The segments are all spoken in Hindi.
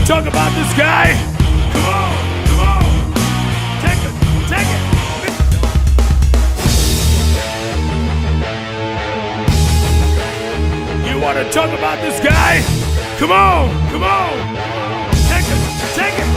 talk about this guy? Come on, come on. Take it, take it. You want to talk about this guy? Come on, come on. Take it, take it.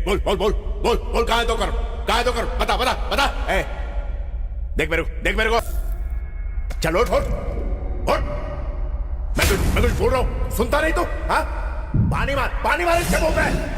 बोल बोल बोल बोल बोल कहाँ है तो कर बता बता बता। देख मेरे को चलो उठ उठ। मैं कुछ बोल रहा हूँ सुनता नहीं तू? हाँ पानी मार इससे बोल रहा है।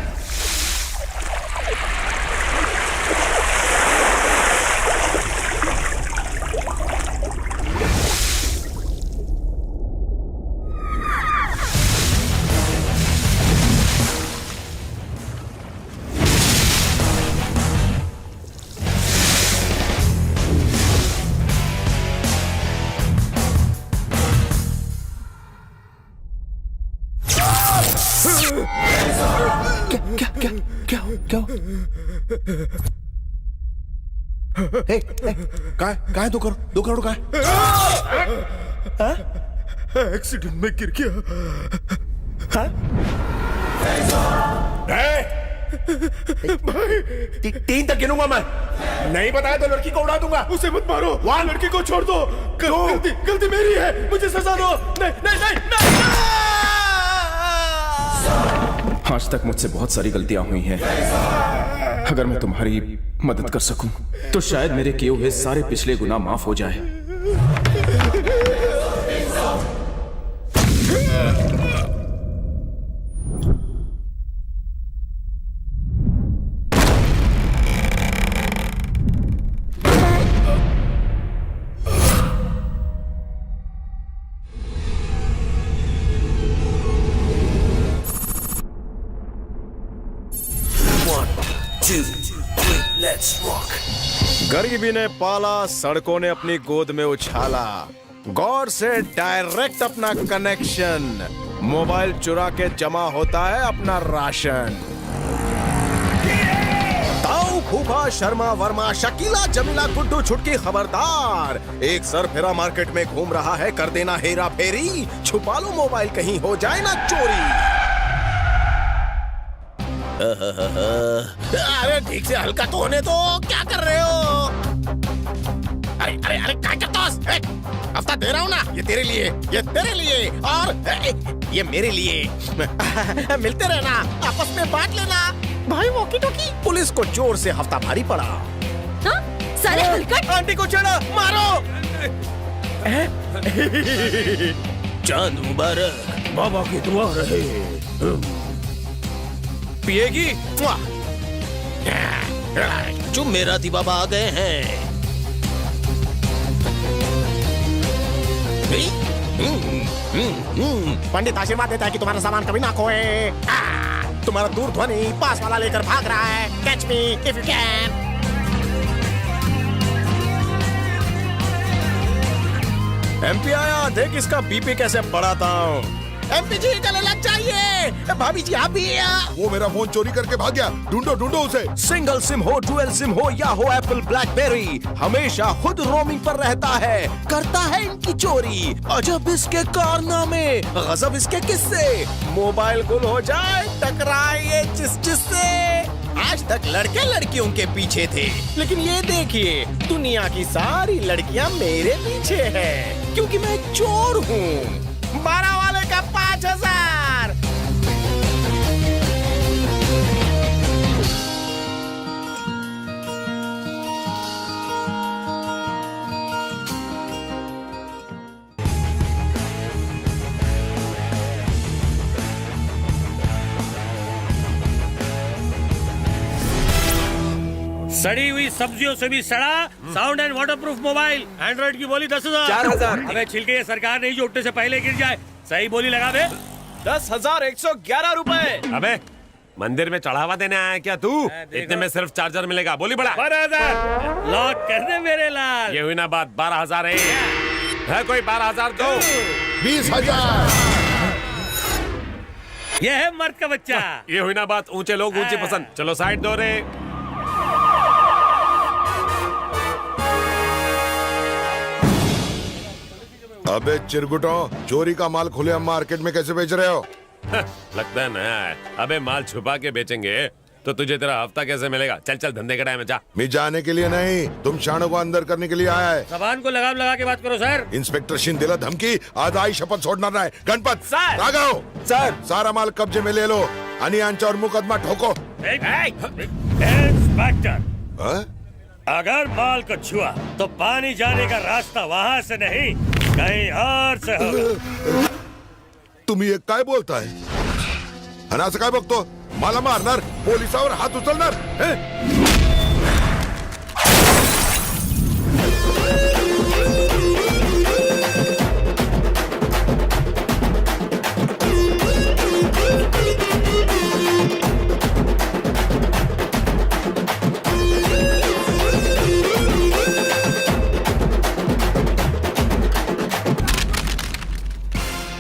क्या? कहाँ है 2 करोड़ कहाँ है? एक्सीडेंट में गिर गया। भाई 3 तक गिनूंगा मैं। नहीं बताया तो लड़की को उड़ा दूंगा। उसे मत मारो, वहां लड़की को छोड़ दो। गलती मेरी है, मुझे सजा दो। नहीं। आज तक मुझसे बहुत सारी गलतियां हुई हैं। अगर मैं तुम्हारी मदद कर सकूं तो शायद मेरे किए हुए सारे पिछले गुनाह माफ हो जाए। गरीबी ने पाला, सड़कों ने अपनी गोद में उछाला। गौर से डायरेक्ट अपना कनेक्शन, मोबाइल चुरा के जमा होता है अपना राशन। ताऊ, फूफा, शर्मा, वर्मा, शकीला, जमीला, गुड्डू, छुटकी खबरदार। एक सरफिरा मार्केट में घूम रहा है, कर देना हेरा फेरी। छुपा लो मोबाइल, कहीं हो जाए ना चोरी। अरे ठीक से हल्का तो होने दो, क्या कर रहे हो? अरे क्या करता है? हफ्ता दे रहा हूँ ना, ये तेरे लिए और ये मेरे लिए। मिलते रहना, आपस में बांट लेना। भाई वॉकी टॉकी। पुलिस को जोर से हफ्ता भारी पड़ा। हाँ? साले हलकट। आंटी को छेड़ा, मारो। चांद मुबारक, बाबा की दुआ रहे। पिएगी? जो मेरा दी बाबा आ गए हैं। पंडित आशीर्वाद देता है कि तुम्हारा सामान कभी ना खोए। तुम्हारा दूर ध्वनि पास वाला लेकर भाग रहा है। Catch me if you can. MP आया, देख इसका बीपी कैसे बढ़ाता हूँ। एमपी जी गले लग जाइए। भाभी जी आप भी। वो मेरा फोन चोरी करके भाग गया, ढूंढो उसे। सिंगल सिम हो, डुअल सिम हो या हो एप्पल ब्लैकबेरी, हमेशा खुद रोमिंग पर रहता है, करता है इनकी चोरी। अजब इसके कारनामे, गजब इसके किस्से। मोबाइल गुल हो जाए, टकराए ये जिससे। आज तक लड़के लड़कियों के पीछे थे, लेकिन ये देखिए दुनिया की सारी लड़कियां मेरे पीछे हैं, क्योंकि मैं चोर हूँ। 12 वाले का 5000। सड़ी हुई सब्जियों से भी सड़ा, sound and waterproof mobile. Android की बोली 10,000। 4,000। अबे छिलके ये सरकार नहीं जो उठने से पहले गिर जाए। सही बोली लगा बे। 10,111 रुपए। अबे मंदिर में चढ़ावा देने आया है क्या तू? इतने में सिर्फ चार्जर मिलेगा। बोली बड़ा 12,000 लॉक कर दे मेरे लाल। ये हुई ना बात। 12,000 है कोई 12,000 दो। 20,000। ये है मर्द का बच्चा। ये हुई ना बात। ऊंचे लोग ऊंची पसंद। चलो साइड दो रे। अबे चिरगुटो, चोरी का माल खुले हम मार्केट में कैसे बेच रहे हो? लगता है नया है। अबे माल छुपा के बेचेंगे तो तुझे तेरा हफ्ता कैसे मिलेगा? चल चल धंधे के टाइम में जा। मैं जाने के लिए नहीं, तुम शानों को अंदर करने के लिए आया है। जबान को लगाम लगा के बात करो सर। इंस्पेक्टर सिंह दिला धमकी, आज आई शपथ छोड़ना है। गणपत सर। राघव सर। सारा माल कब्जे में ले लो। अनियांचा और मुकदमा ठोको। इंस्पेक्टर, हाँ? अगर माल को छुआ तो पानी जाने का रास्ता वहाँ से नहीं कहीं और से होगा। तुम्ही एक काय बोलताय? आणि असं काय बघतो? मला मारणार, पोलिसावर हात उचलणार?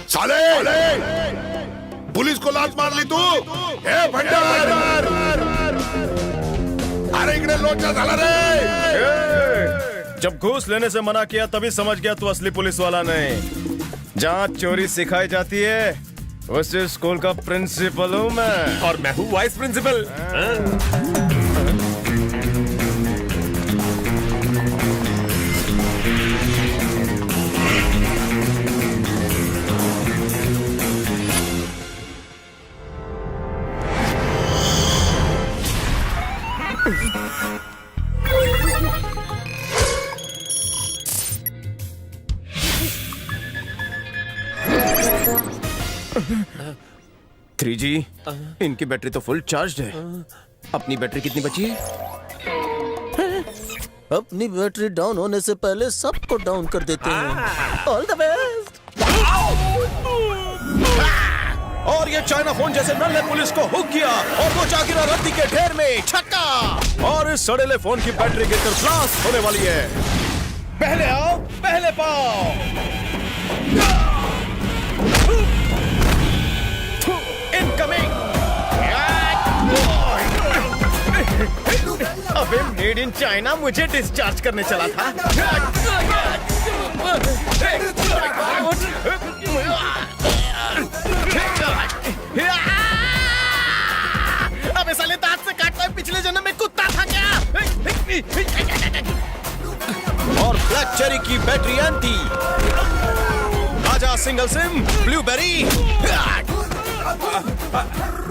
साले! पुलिस को लाच मारली तू? हे भंडार! अरे इकडे लोचा झाला रे! जब घूस लेने से मना किया तभी समझ गया तू असली पुलिस वाला नहीं। जहाँ चोरी सिखाई जाती है उस स्कूल का प्रिंसिपल हूँ मैं। और मैं हूँ वाइस प्रिंसिपल। थ्री जी, इनकी बैटरी तो फुल चार्ज है। अपनी बैटरी कितनी बची है? अपनी बैटरी डाउन होने से पहले सबको डाउन कर देते हैं। All the best. और ये चाइना फोन जैसे नल्ले पुलिस को हुक किया और वो जा गिरा रद्दी के ढेर में। छक्का। और इस सड़ेले फोन की बैटरी गिरकर ब्लास्ट होने वाली है। पहले आओ पहले पाओ। इनकमिंग। अबे मेड इन चाइना मुझे डिस्चार्ज करने चला था। अबे साले दांत से काटता है, पिछले जन्म में कुत्ता था क्या? और ब्लैक चेरी की बैटरी एंटी। आजा single SIM blueberry.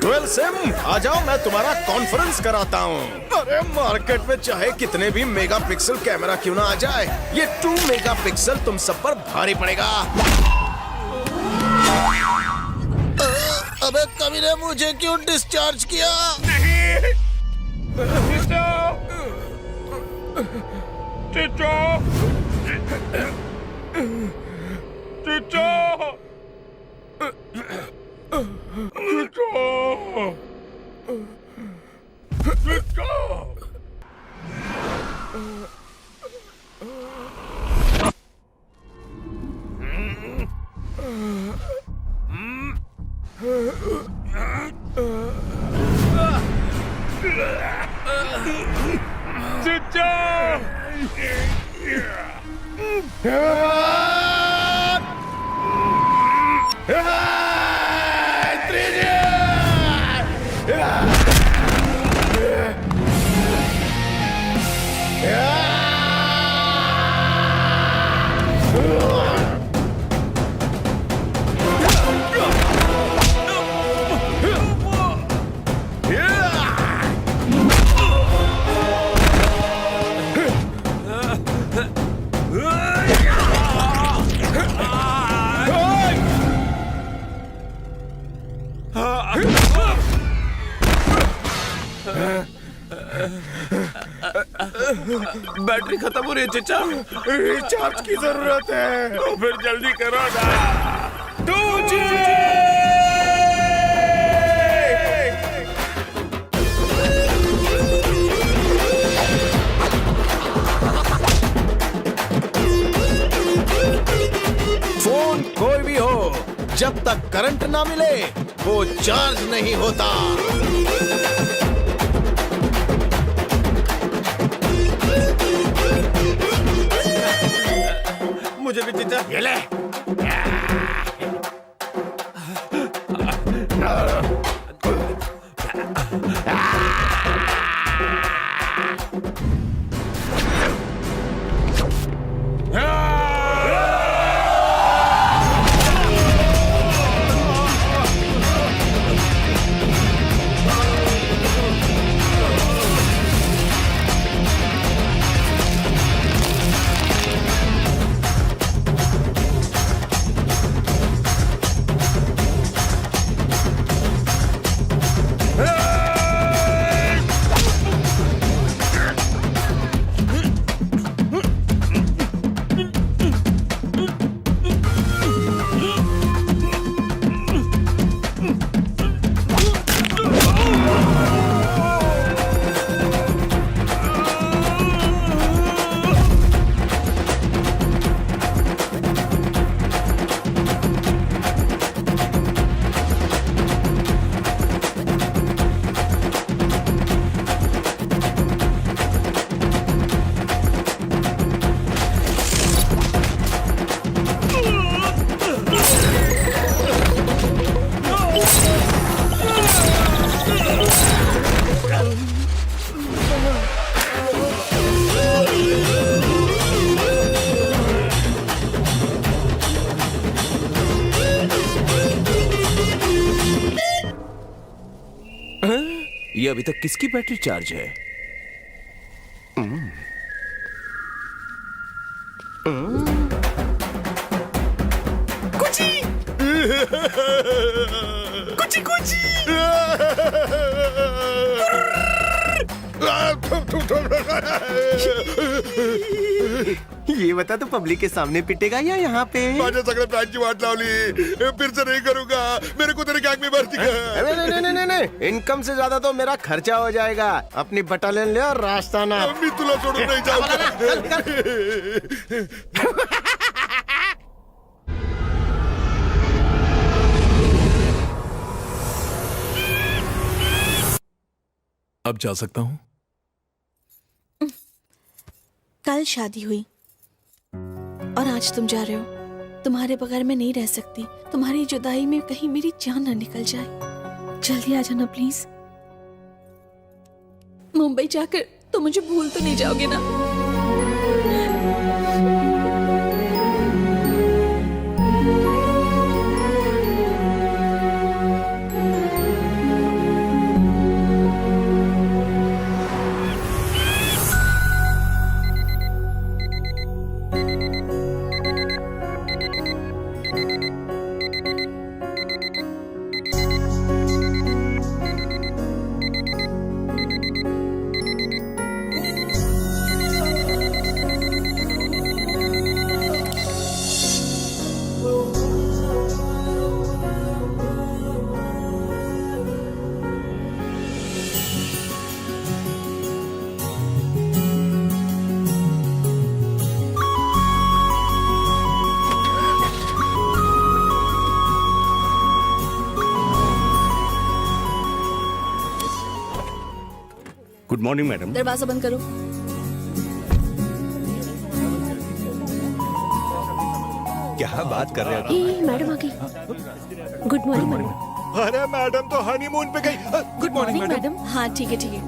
Dual SIM आ जाओ, मैं तुम्हारा कॉन्फ्रेंस कराता हूँ। अरे मार्केट में चाहे कितने भी मेगापिक्सल कैमरा क्यों ना आ जाए, ये 2 मेगापिक्सल तुम सब पर भारी पड़ेगा। अबे कभी ने मुझे क्यों डिस्चार्ज किया? बैटरी खत्म हो रही है चचा। रिचार्ज की जरूरत है। तो फिर जल्दी करो ना। 2G! फोन कोई भी हो, जब तक करंट ना मिले वो चार्ज नहीं होता। मुझे भी जीजा। ये ले। ये अभी तक किसकी बैटरी चार्ज है? ये बता तू पब्लिक के सामने पिटेगा या यहाँ पे? माझ्या सगळ्या बँकची वाट लावली, फिर से नहीं करूंगा, मेरे को तेरे गैंग में भर्ती कर। नहीं, इनकम से ज्यादा तो मेरा खर्चा हो जाएगा। अपनी बटालियन ले और रास्ता ना। मी तुला सोडून नाही जाऊंगा। अब जा सकता हूँ? कल शादी हुई और आज तुम जा रहे हो। तुम्हारे बगैर मैं नहीं रह सकती। तुम्हारी जुदाई में कहीं मेरी जान न निकल जाए। जल्दी आ जाना प्लीज। मुंबई जाकर तुम मुझे भूल तो नहीं जाओगे ना? Good morning madam. दरवाजा बंद करो। क्या बात कर रहे हो? मैडम आ गई। Good morning madam. अरे मैडम तो हनीमून पे गई। Good morning madam. हाँ ठीक है ठीक है।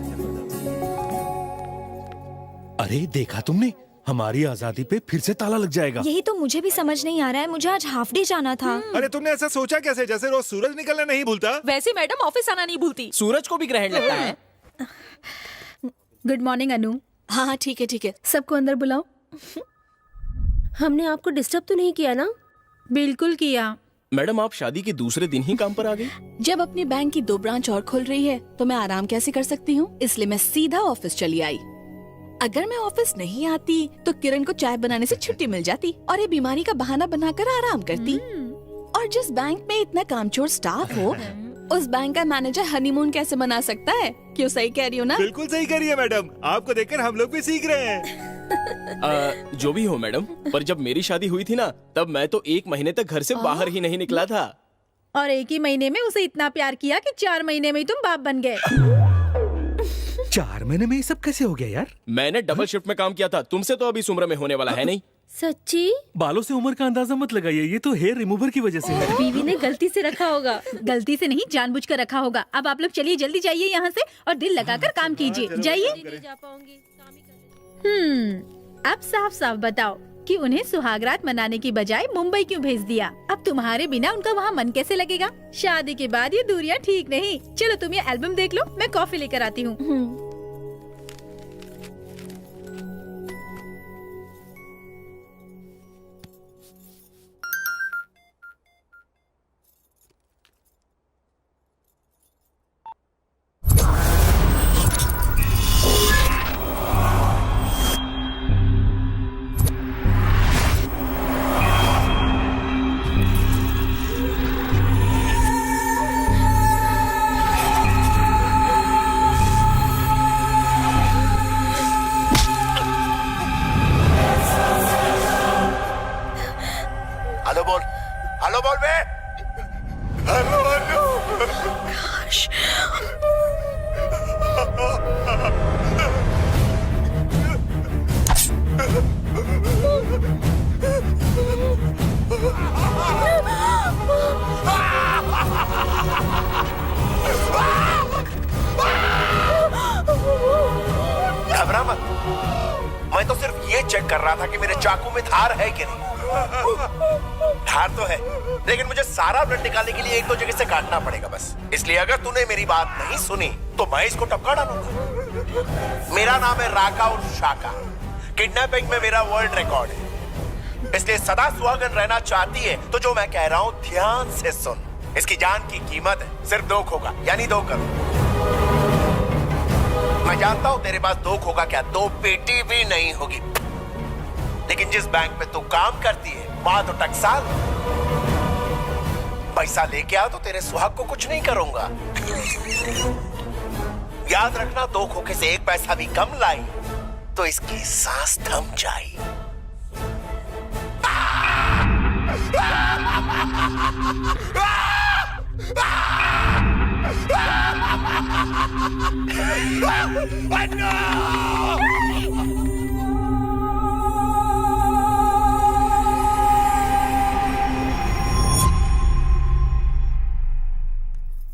अरे देखा तुमने, हमारी आजादी पे फिर से ताला लग जाएगा। यही तो मुझे भी समझ नहीं आ रहा है। मुझे आज हाफ डे जाना था। अरे तुमने ऐसा सोचा कैसे? जैसे रोज सूरज निकलना नहीं भूलता। वैसे मैडम ऑफिस आना नहीं भूलती। सूरज को भी ग्रहण लगता है। गुड मॉर्निंग अनु। हाँ ठीक है ठीक है। सबको अंदर बुलाओ। हमने आपको डिस्टर्ब तो नहीं किया ना? बिल्कुल किया। मैडम आप शादी के दूसरे दिन ही काम पर आ गई? जब अपनी बैंक की 2 ब्रांच और खुल रही है तो मैं आराम कैसे कर सकती हूँ, इसलिए मैं सीधा ऑफिस चली आई। अगर मैं ऑफिस नहीं आती तो किरण को चाय बनाने से छुट्टी मिल जाती और ये बीमारी का बहाना बनाकर आराम करती। और जिस बैंक में इतना कामचोर स्टाफ हो उस बैंक का मैनेजर हनीमून कैसे मना सकता है? क्यों सही कह रही हूँ ना? बिल्कुल सही कह रही है मैडम। आपको देखकर हम लोग भी सीख रहे हैं। जो भी हो मैडम, पर जब मेरी शादी हुई थी ना, तब मैं तो 1 महीने तक घर से बाहर ही नहीं निकला था। और 1 ही महीने में उसे इतना प्यार किया कि 4 महीने में ही तुम बाप बन गए। 4 महीने में ये सब कैसे हो गया यार? मैंने डबल शिफ्ट में काम किया था, तुमसे तो अभी इस उम्र में होने वाला है नहीं। सच्ची? बालों से उम्र का अंदाजा मत लगाइए, ये तो हेयर रिमूवर की वजह से है। बीवी ने गलती से रखा होगा। गलती से नहीं, जानबूझकर रखा होगा। अब आप लोग चलिए, जल्दी जाइए यहाँ से और दिल लगाकर काम कीजिए। जाइए। अब साफ साफ बताओ कि उन्हें सुहागरात मनाने की बजाय मुंबई क्यों भेज दिया? अब तुम्हारे बिना उनका वहाँ मन कैसे लगेगा? शादी के बाद ये दूरियां ठीक नहीं। चलो तुम ये एल्बम देख लो, मैं कॉफी लेकर आती हूँ। हेलो बोल बे। हेलो। घबरा मत, मैं तो सिर्फ ये चेक कर रहा था कि मेरे चाकू में धार है कि नहीं। धार तो है, लेकिन मुझे सारा ब्लड निकालने के लिए 1-2 जगह से काटना पड़ेगा बस। इसलिए अगर तूने मेरी बात नहीं सुनी तो मैं इसको टपका डालूंगा। मेरा नाम है राका और शाका। किडनैपिंग में मेरा वर्ल्ड रिकॉर्ड है, इसलिए सदा सुहागन रहना चाहती है तो जो मैं कह रहा हूँ ध्यान से सुन। इसकी जान की कीमत है सिर्फ 2 खोखा, यानी 2 करोड़। मैं जानता हूँ तेरे पास 2 खोखा क्या 2 पेटी भी नहीं होगी, लेकिन जिस बैंक में तू काम करती है वहां तो टकसाल। पैसा लेके आओ तो तेरे सुहाग को कुछ नहीं करूंगा। याद रखना, 2 खोखे से 1 पैसा भी कम लाई तो इसकी सांस थम जाए।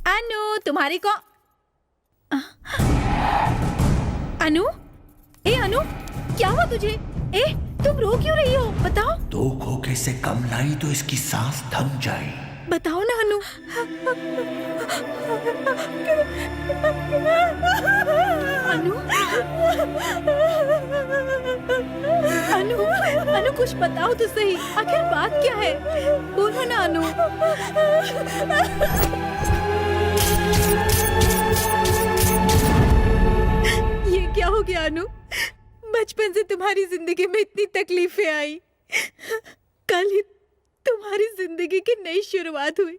अनु, तुम्हारी को अनु, ए अनु, क्या हुआ तुझे? ए, तुम रो क्यों रही हो? बताओ। 2 खोखे से कम लाई तो इसकी सांस थम जाए। बताओ ना अनु। अनु, अनु, अनु कुछ बताओ तो सही, आखिर बात क्या है? बोलो ना अनु। ये क्या हो गया अनु? बचपन से तुम्हारी जिंदगी में इतनी तकलीफें आई, कल ही तुम्हारी जिंदगी की नई शुरुआत हुई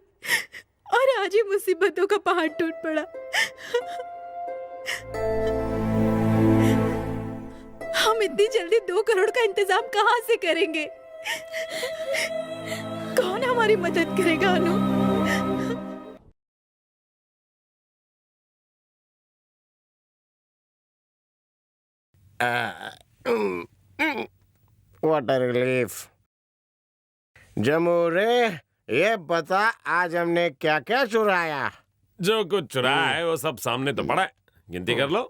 और आज ही मुसीबतों का पहाड़ टूट पड़ा। हम इतनी जल्दी 2 करोड़ का इंतजाम कहाँ से करेंगे? कौन हमारी मदद करेगा अनु? What a relief. जमू रे, ये बता आज हमने क्या क्या चुराया? जो कुछ चुराया है वो सब सामने तो पड़ा है, गिनती कर लो।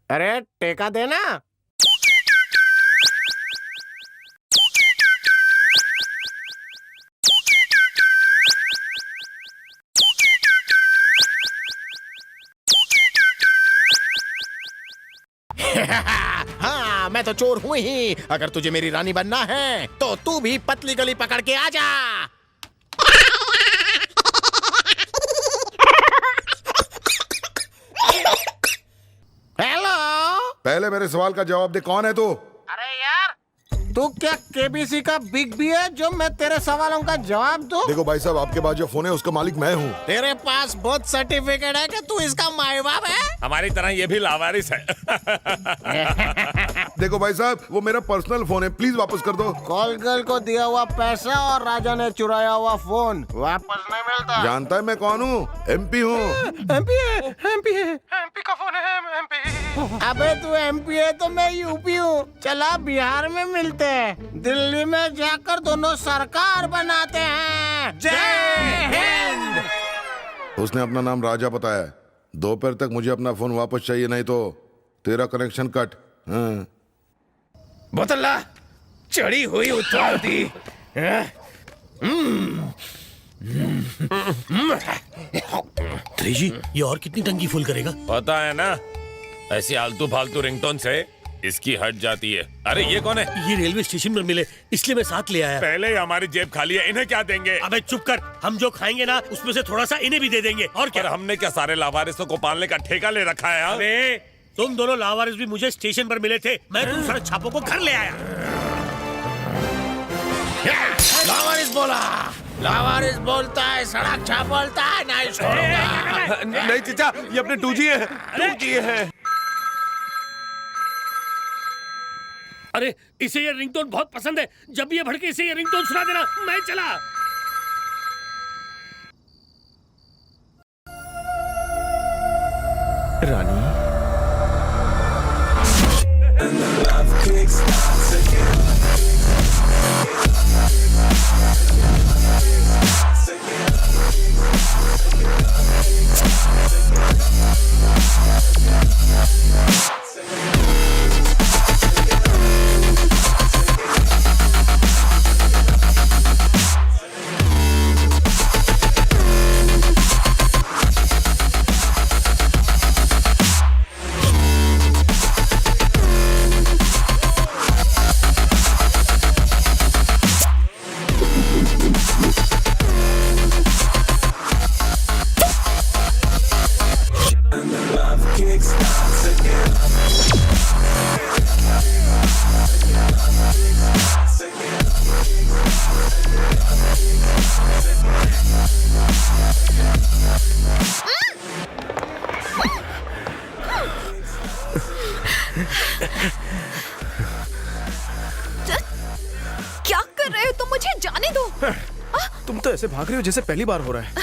अरे टेका देना। हाँ, मैं तो चोर हूँ ही। अगर तुझे मेरी रानी बनना है तो तू भी पतली गली पकड़ के आ जा। हेलो। पहले मेरे सवाल का जवाब दे, कौन है तू? अरे यार, तू क्या केबीसी का बिग बी है जो मैं तेरे सवालों का जवाब दूं? देखो भाई साहब, आपके पास जो फोन है उसका मालिक मैं हूँ। तेरे पास बर्थ सर्टिफिकेट है कि तू इसका माँ बाप है? हमारी तरह ये भी लावारिस है। देखो भाई साहब, वो मेरा पर्सनल फोन है, प्लीज वापस कर दो। कॉल गर्ल को दिया हुआ पैसा और राजा ने चुराया हुआ फोन वापस नहीं मिलता। जानता है मैं कौन हूँ? MP हूँ। एमपी का फोन है, एमपी। अबे तू एमपी है तो मैं यूपी हूँ। चला बिहार में मिलते हैं, दिल्ली में जाकर दोनों सरकार बनाते हैं। जय हिंद। उसने अपना नाम राजा बताया। दोपहर तक मुझे अपना फोन वापस चाहिए, नहीं तो तेरा कनेक्शन कट। हाँ। बोतला चढ़ी हुई उतारती। जी ये और कितनी टंकी फुल करेगा? पता है ना, ऐसी आलतू फालतू रिंगटोन से इसकी हट जाती है। अरे ये कौन है? ये रेलवे स्टेशन पर मिले इसलिए मैं साथ ले आया। पहले ही हमारी जेब खाली है, इन्हें क्या देंगे? अबे चुप कर, हम जो खाएंगे ना उसमें से थोड़ा सा इन्हें भी दे देंगे। और क्या? पर हमने क्या सारे लावारिसों को पालने का ठेका ले रखा है? हाँ? अबे तुम दोनों लावारिस भी मुझे स्टेशन पर मिले थे, मैं तुम सड़क छापों को घर ले आया। लावारिस बोला, लावारिस बोलता है, सड़क छाप बोलता है, नहीं छोड़ूंगा। नहीं चचा, ये अपने 2G है। 2G है। अरे इसे ये रिंगटोन बहुत पसंद है, जब भी ये भड़के इसे ये रिंगटोन सुना देना। मैं चला। रानी क्या कर रहे हो तुम? मुझे जाने दो। तुम तो ऐसे भाग रही हो जैसे पहली बार हो रहा है।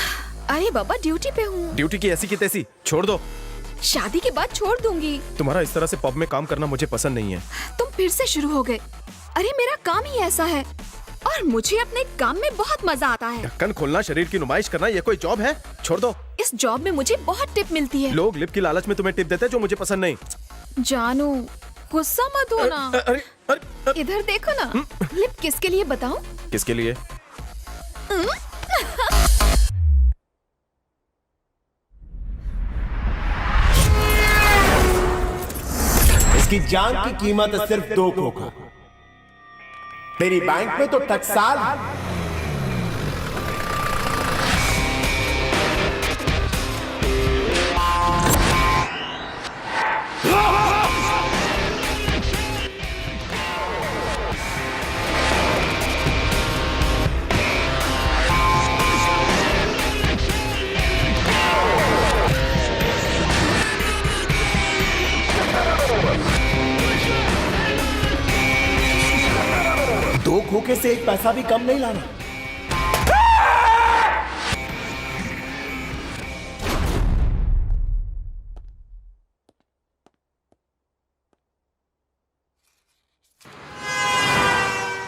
अरे बाबा ड्यूटी पे हूँ। ड्यूटी की ऐसी की तैसी छोड़ दो। शादी के बाद छोड़ दूंगी। तुम्हारा इस तरह से पब में काम करना मुझे पसंद नहीं है। तुम फिर से शुरू हो गए। अरे मेरा काम ही ऐसा है और मुझे अपने काम में बहुत मजा आता है। ढक्कन खोलना, शरीर की नुमाइश करना, ये कोई जॉब है? छोड़ दो। इस जॉब में मुझे बहुत टिप मिलती है। लोग लिप की लालच में तुम्हें टिप देते हैं जो मुझे पसंद नहीं। जानू गुस्सा मत हो ना। अरे अरे इधर देखो ना, लिप किसके लिए बताऊं? किसके लिए? इसकी जान की कीमत है सिर्फ 2 खोखा। तेरी बैंक में तो टकसाल। दो खोखे से एक पैसा भी कम नहीं लाना।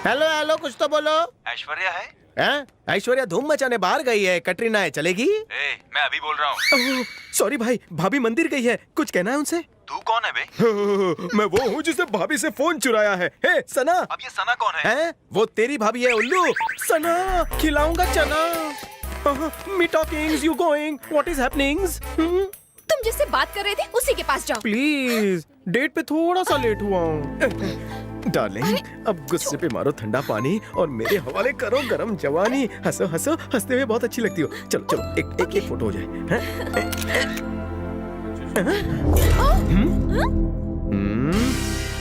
हेलो हेलो, कुछ तो बोलो। ऐश्वर्या है? हैं? ऐश्वर्या धूम मचाने बाहर गई है। कटरीना है, चलेगी? मैं अभी बोल रहा हूँ। सॉरी भाई, भाभी मंदिर गई है। कुछ कहना है उनसे? तू कौन है बे? मैं वो हूँ जिसने भाभी से फोन चुराया है। हे सना। अब ये सना कौन है? हैं? वो तेरी भाभी है उल्लू। सना, खिलाऊंगा चना। Me talkings, you going, what is happenings? तुम जिससे बात कर रहे थे उसी के पास जाओ। प्लीज, डेट पे थोड़ा सा लेट हुआ हूँ। डार्लिंग, अब गुस्से पे मारो ठंडा पानी और मेरे हवाले करो गरम जवानी। हंसो हंसो, हंसते हुए बहुत अच्छी लगती हो। चलो चलो, एक फोटो हो जाए।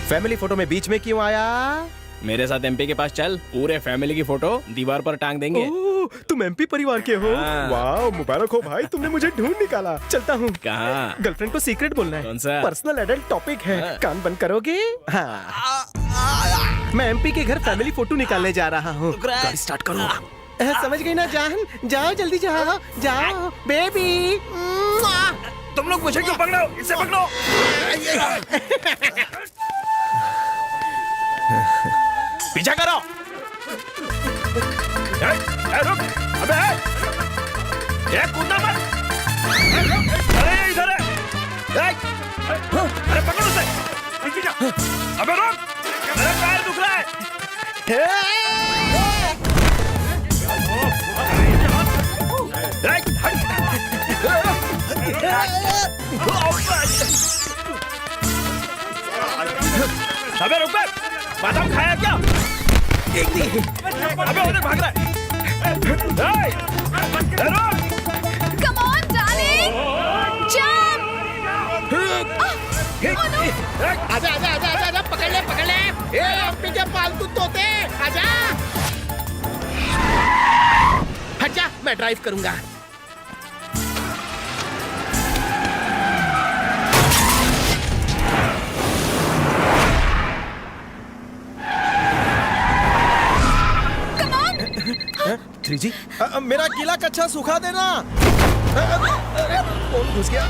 फैमिली फोटो में बीच में क्यों आया? मेरे साथ एमपी के पास चल, पूरे फैमिली की फोटो दीवार पर टांग देंगे। ओह, तुम एमपी परिवार के हो? हाँ। वाह, मुबारक हो भाई, तुमने मुझे ढूंढ निकाला। चलता हूँ। कहाँ? गर्लफ्रेंड को सीक्रेट बोलना है। कौन सा? पर्सनल एडल्ट टॉपिक है। हाँ। कान बंद करोगे? हाँ। मैं एमपी के घर फैमिली फोटो निकालने जा रहा हूँ। गाड़ी स्टार्ट करो। समझ गई ना जान? जाओ जल्दी जाओ, जाओ बेबी। तुम लोग मुझे क्यों पकड़ो? इसे पकड़ो। पीछा करो। रुक, अबे ये कूदना मत। अरे ये इधर है। अरे पकड़ उसे। पीछे जा। अबे रुक, मेरा पैर दुख रहा है। अबे रुक बे, बादाम खाया क्या? अबे उधर भाग रहा है। Come on darling, jump. आजा आजा आजा आजा आजा, पकड़ ले। ए एमपी के पालतू तोते, आजा। हट जा, मैं ड्राइव करूंगा। थ्री जी, मेरा गीला कच्छा सुखा देना। कौन घुस गया?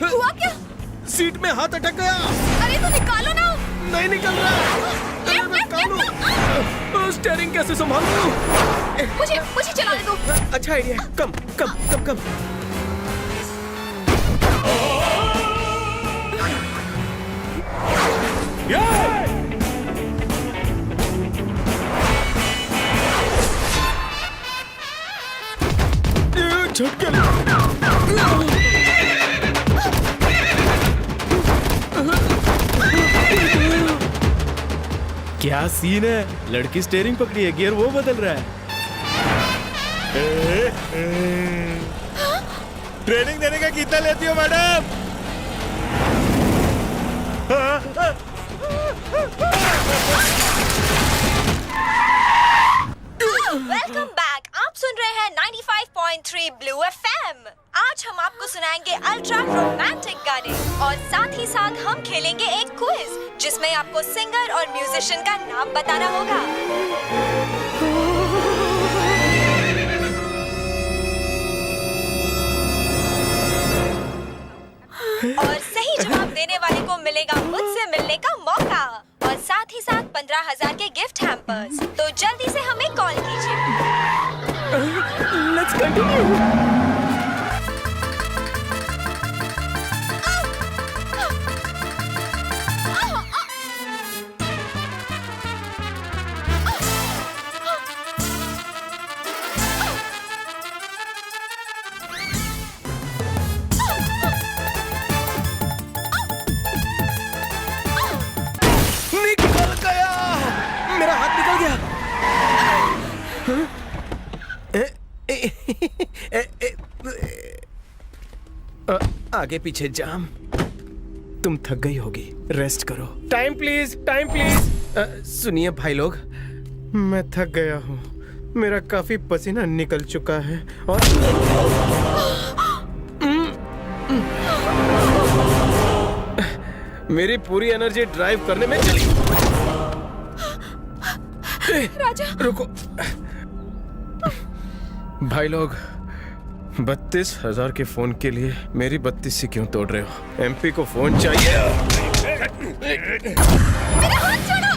हुआ क्या? सीट में हाथ अटक गया। अरे तो निकालो ना। नहीं निकल रहा। निकालो। स्टीयरिंग कैसे संभालूं? मुझे चलाने दो। अच्छा आइडिया। कम। झटके क्या सीन है? लड़की स्टीयरिंग पकड़ी है, गियर वो बदल रहा है। ट्रेनिंग देने का कितना लेती हो मैडम? Welcome back. आप सुन रहे हैं 95.3 ब्लू एफएम। आज हम आपको सुनाएंगे अल्ट्रा रोमांटिक गाने और साथ ही साथ हम खेलेंगे एक क्विज जिसमें आपको सिंगर और म्यूजिशियन का नाम बताना होगा। और सही जवाब देने वाले को मिलेगा मुझसे मिलने का मौका और साथ ही साथ 15,000 के गिफ्ट हैम्पर्स। तो जल्दी से हमें कॉल कीजिए। Let's continue. निकल गया, मेरा हाथ निकल गया। आगे पीछे जाम। तुम थक गई होगी, रेस्ट करो। Time please. सुनिए भाई लोग, मैं थक गया हूँ। मेरा काफी पसीना निकल चुका है और मेरी पूरी एनर्जी ड्राइव करने में चली। राजा, रुको भाई लोग, 32,000 के फोन के लिए मेरी 32 क्यों तोड़ रहे हो? एमपी को फोन चाहिए। मेरा हाथ छोड़ो।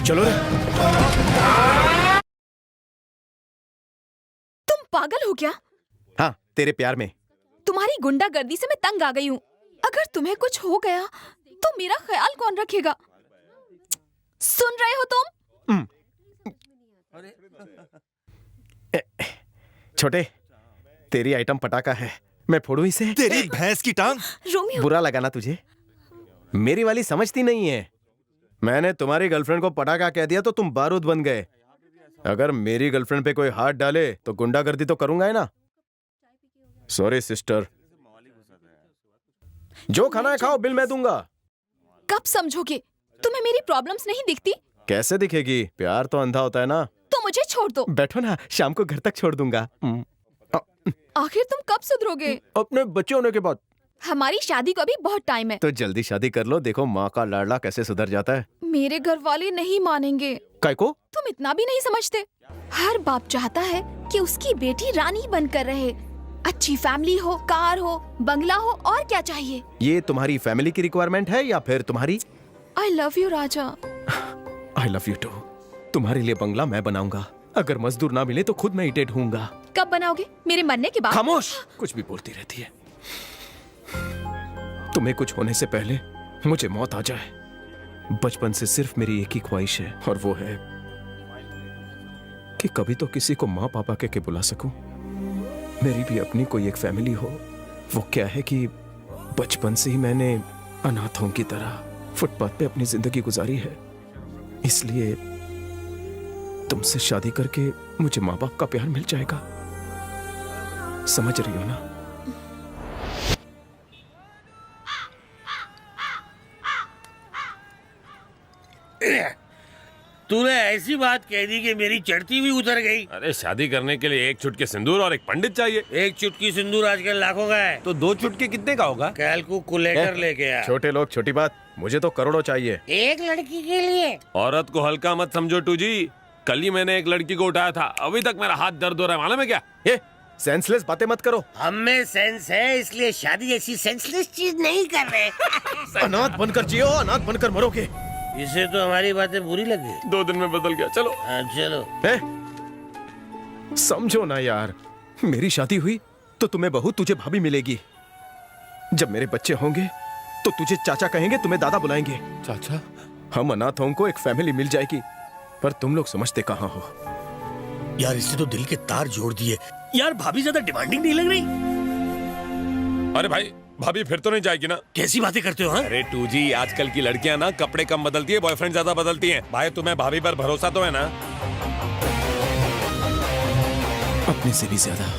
चलो रे। तुम पागल हो क्या? हाँ, तेरे प्यार में। तुम्हारी गुंडागर्दी से मैं तंग आ गई हूँ। अगर तुम्हें कुछ हो गया तो मेरा ख्याल कौन रखेगा? सुन रहे हो तुम? छोटे, तेरी आइटम पटाखा है, मैं फोड़ू इसे? तेरी भैंस की टांग। रोमियो, बुरा लगा ना तुझे? मेरी वाली समझती नहीं है। मैंने तुम्हारी गर्लफ्रेंड को पटाखा कह दिया तो तुम बारूद बन गए। अगर मेरी गर्लफ्रेंड पे कोई हाथ डाले तो गुंडागर्दी तो करूंगा ही ना। Sorry sister. जो खाना है खाओ, बिल मैं दूंगा। कब समझोगे? तुम्हें मेरी प्रॉब्लम्स नहीं दिखती? कैसे दिखेगी? प्यार तो अंधा होता है ना। तो मुझे छोड़ दो। बैठो ना, शाम को घर तक छोड़ दूंगा। आखिर तुम कब सुधरोगे? अपने बच्चे होने के बाद। हमारी शादी को अभी बहुत टाइम है। तो जल्दी शादी कर लो, देखो माँ का लाडला कैसे सुधर जाता है। मेरे घर वाले नहीं मानेंगे। काय को? तुम इतना भी नहीं समझते। हर बाप चाहता है कि उसकी बेटी रानी बनकर रहे। अच्छी फैमिली हो, कार हो, बंगला हो, और क्या चाहिए? ये तुम्हारी फैमिली की रिक्वायरमेंट है या फिर तुम्हारी? I love you Raja. I love you too. तुम्हारे लिए बंगला मैं बनाऊंगा। अगर मजदूर ना मिले तो खुद मैं ईंटें ढूंढूंगा। कब बनाओगे? मेरे मरने के बाद? खामोश, कुछ भी बोलती रहती है। तुम्हें कुछ होने से पहले मुझे मौत आ जाए। बचपन से सिर्फ मेरी एक ही ख्वाहिश है, और वो है कि कभी तो किसी को माँ पापा कह के बुला सकूं। मेरी भी अपनी कोई एक फैमिली हो। वो क्या है कि बचपन से ही मैंने अनाथों की तरह फुटपाथ पे अपनी जिंदगी गुजारी है। इसलिए तुमसे शादी करके मुझे माँ बाप का प्यार मिल जाएगा। समझ रही हो ना? तूने ऐसी बात कह दी कि मेरी चढ़ती हुई उतर गई। अरे शादी करने के लिए एक चुटकी सिंदूर और एक पंडित चाहिए। एक चुटकी सिंदूर आजकल लाखों का है। तो 2 चुटके कितने का होगा? कैलकू को लेकर लेके आ। छोटे लोग छोटी बात, मुझे तो करोड़ों चाहिए। एक लड़की के लिए? औरत को हल्का मत समझो टू जी। कल ही मैंने एक लड़की को उठाया था, अभी तक मेरा हाथ दर्द हो रहा है, मालूम है क्या? ये सेंसलेस बातें मत करो। हम में सेंस है, इसलिए शादी ऐसी सेंसलेस चीज नहीं कर रहे। अनाथ बनकर जियो, अनाथ बनकर मरोगे। इसे तो हमारी बातें बुरी लगी। 2 दिन में बदल गया। चलो चलो। समझो ना यार, मेरी शादी हुई तो तुम्हें बहू, तुझे भाभी मिलेगी। जब मेरे बच्चे होंगे तो तुझे चाचा कहेंगे, तुम्हें दादा बुलाएंगे। चाचा? हम अनाथों को एक फैमिली मिल जाएगी। पर तुम लोग समझते कहाँ हो? यार इसने तो दिल के तार जोड़ दिए। यार भाभी ज्यादा डिमांडिंग नहीं लग रही? अरे भाई, भाभी फिर तो नहीं जाएगी ना? कैसी बातें करते हो? हाँ? अरे टू जी, आजकल की लड़कियां ना कपड़े कम बदलती है, बॉयफ्रेंड ज्यादा बदलती हैं। भाई तुम्हें भाभी पर भरोसा तो है ना? अपने से भी ज्यादा।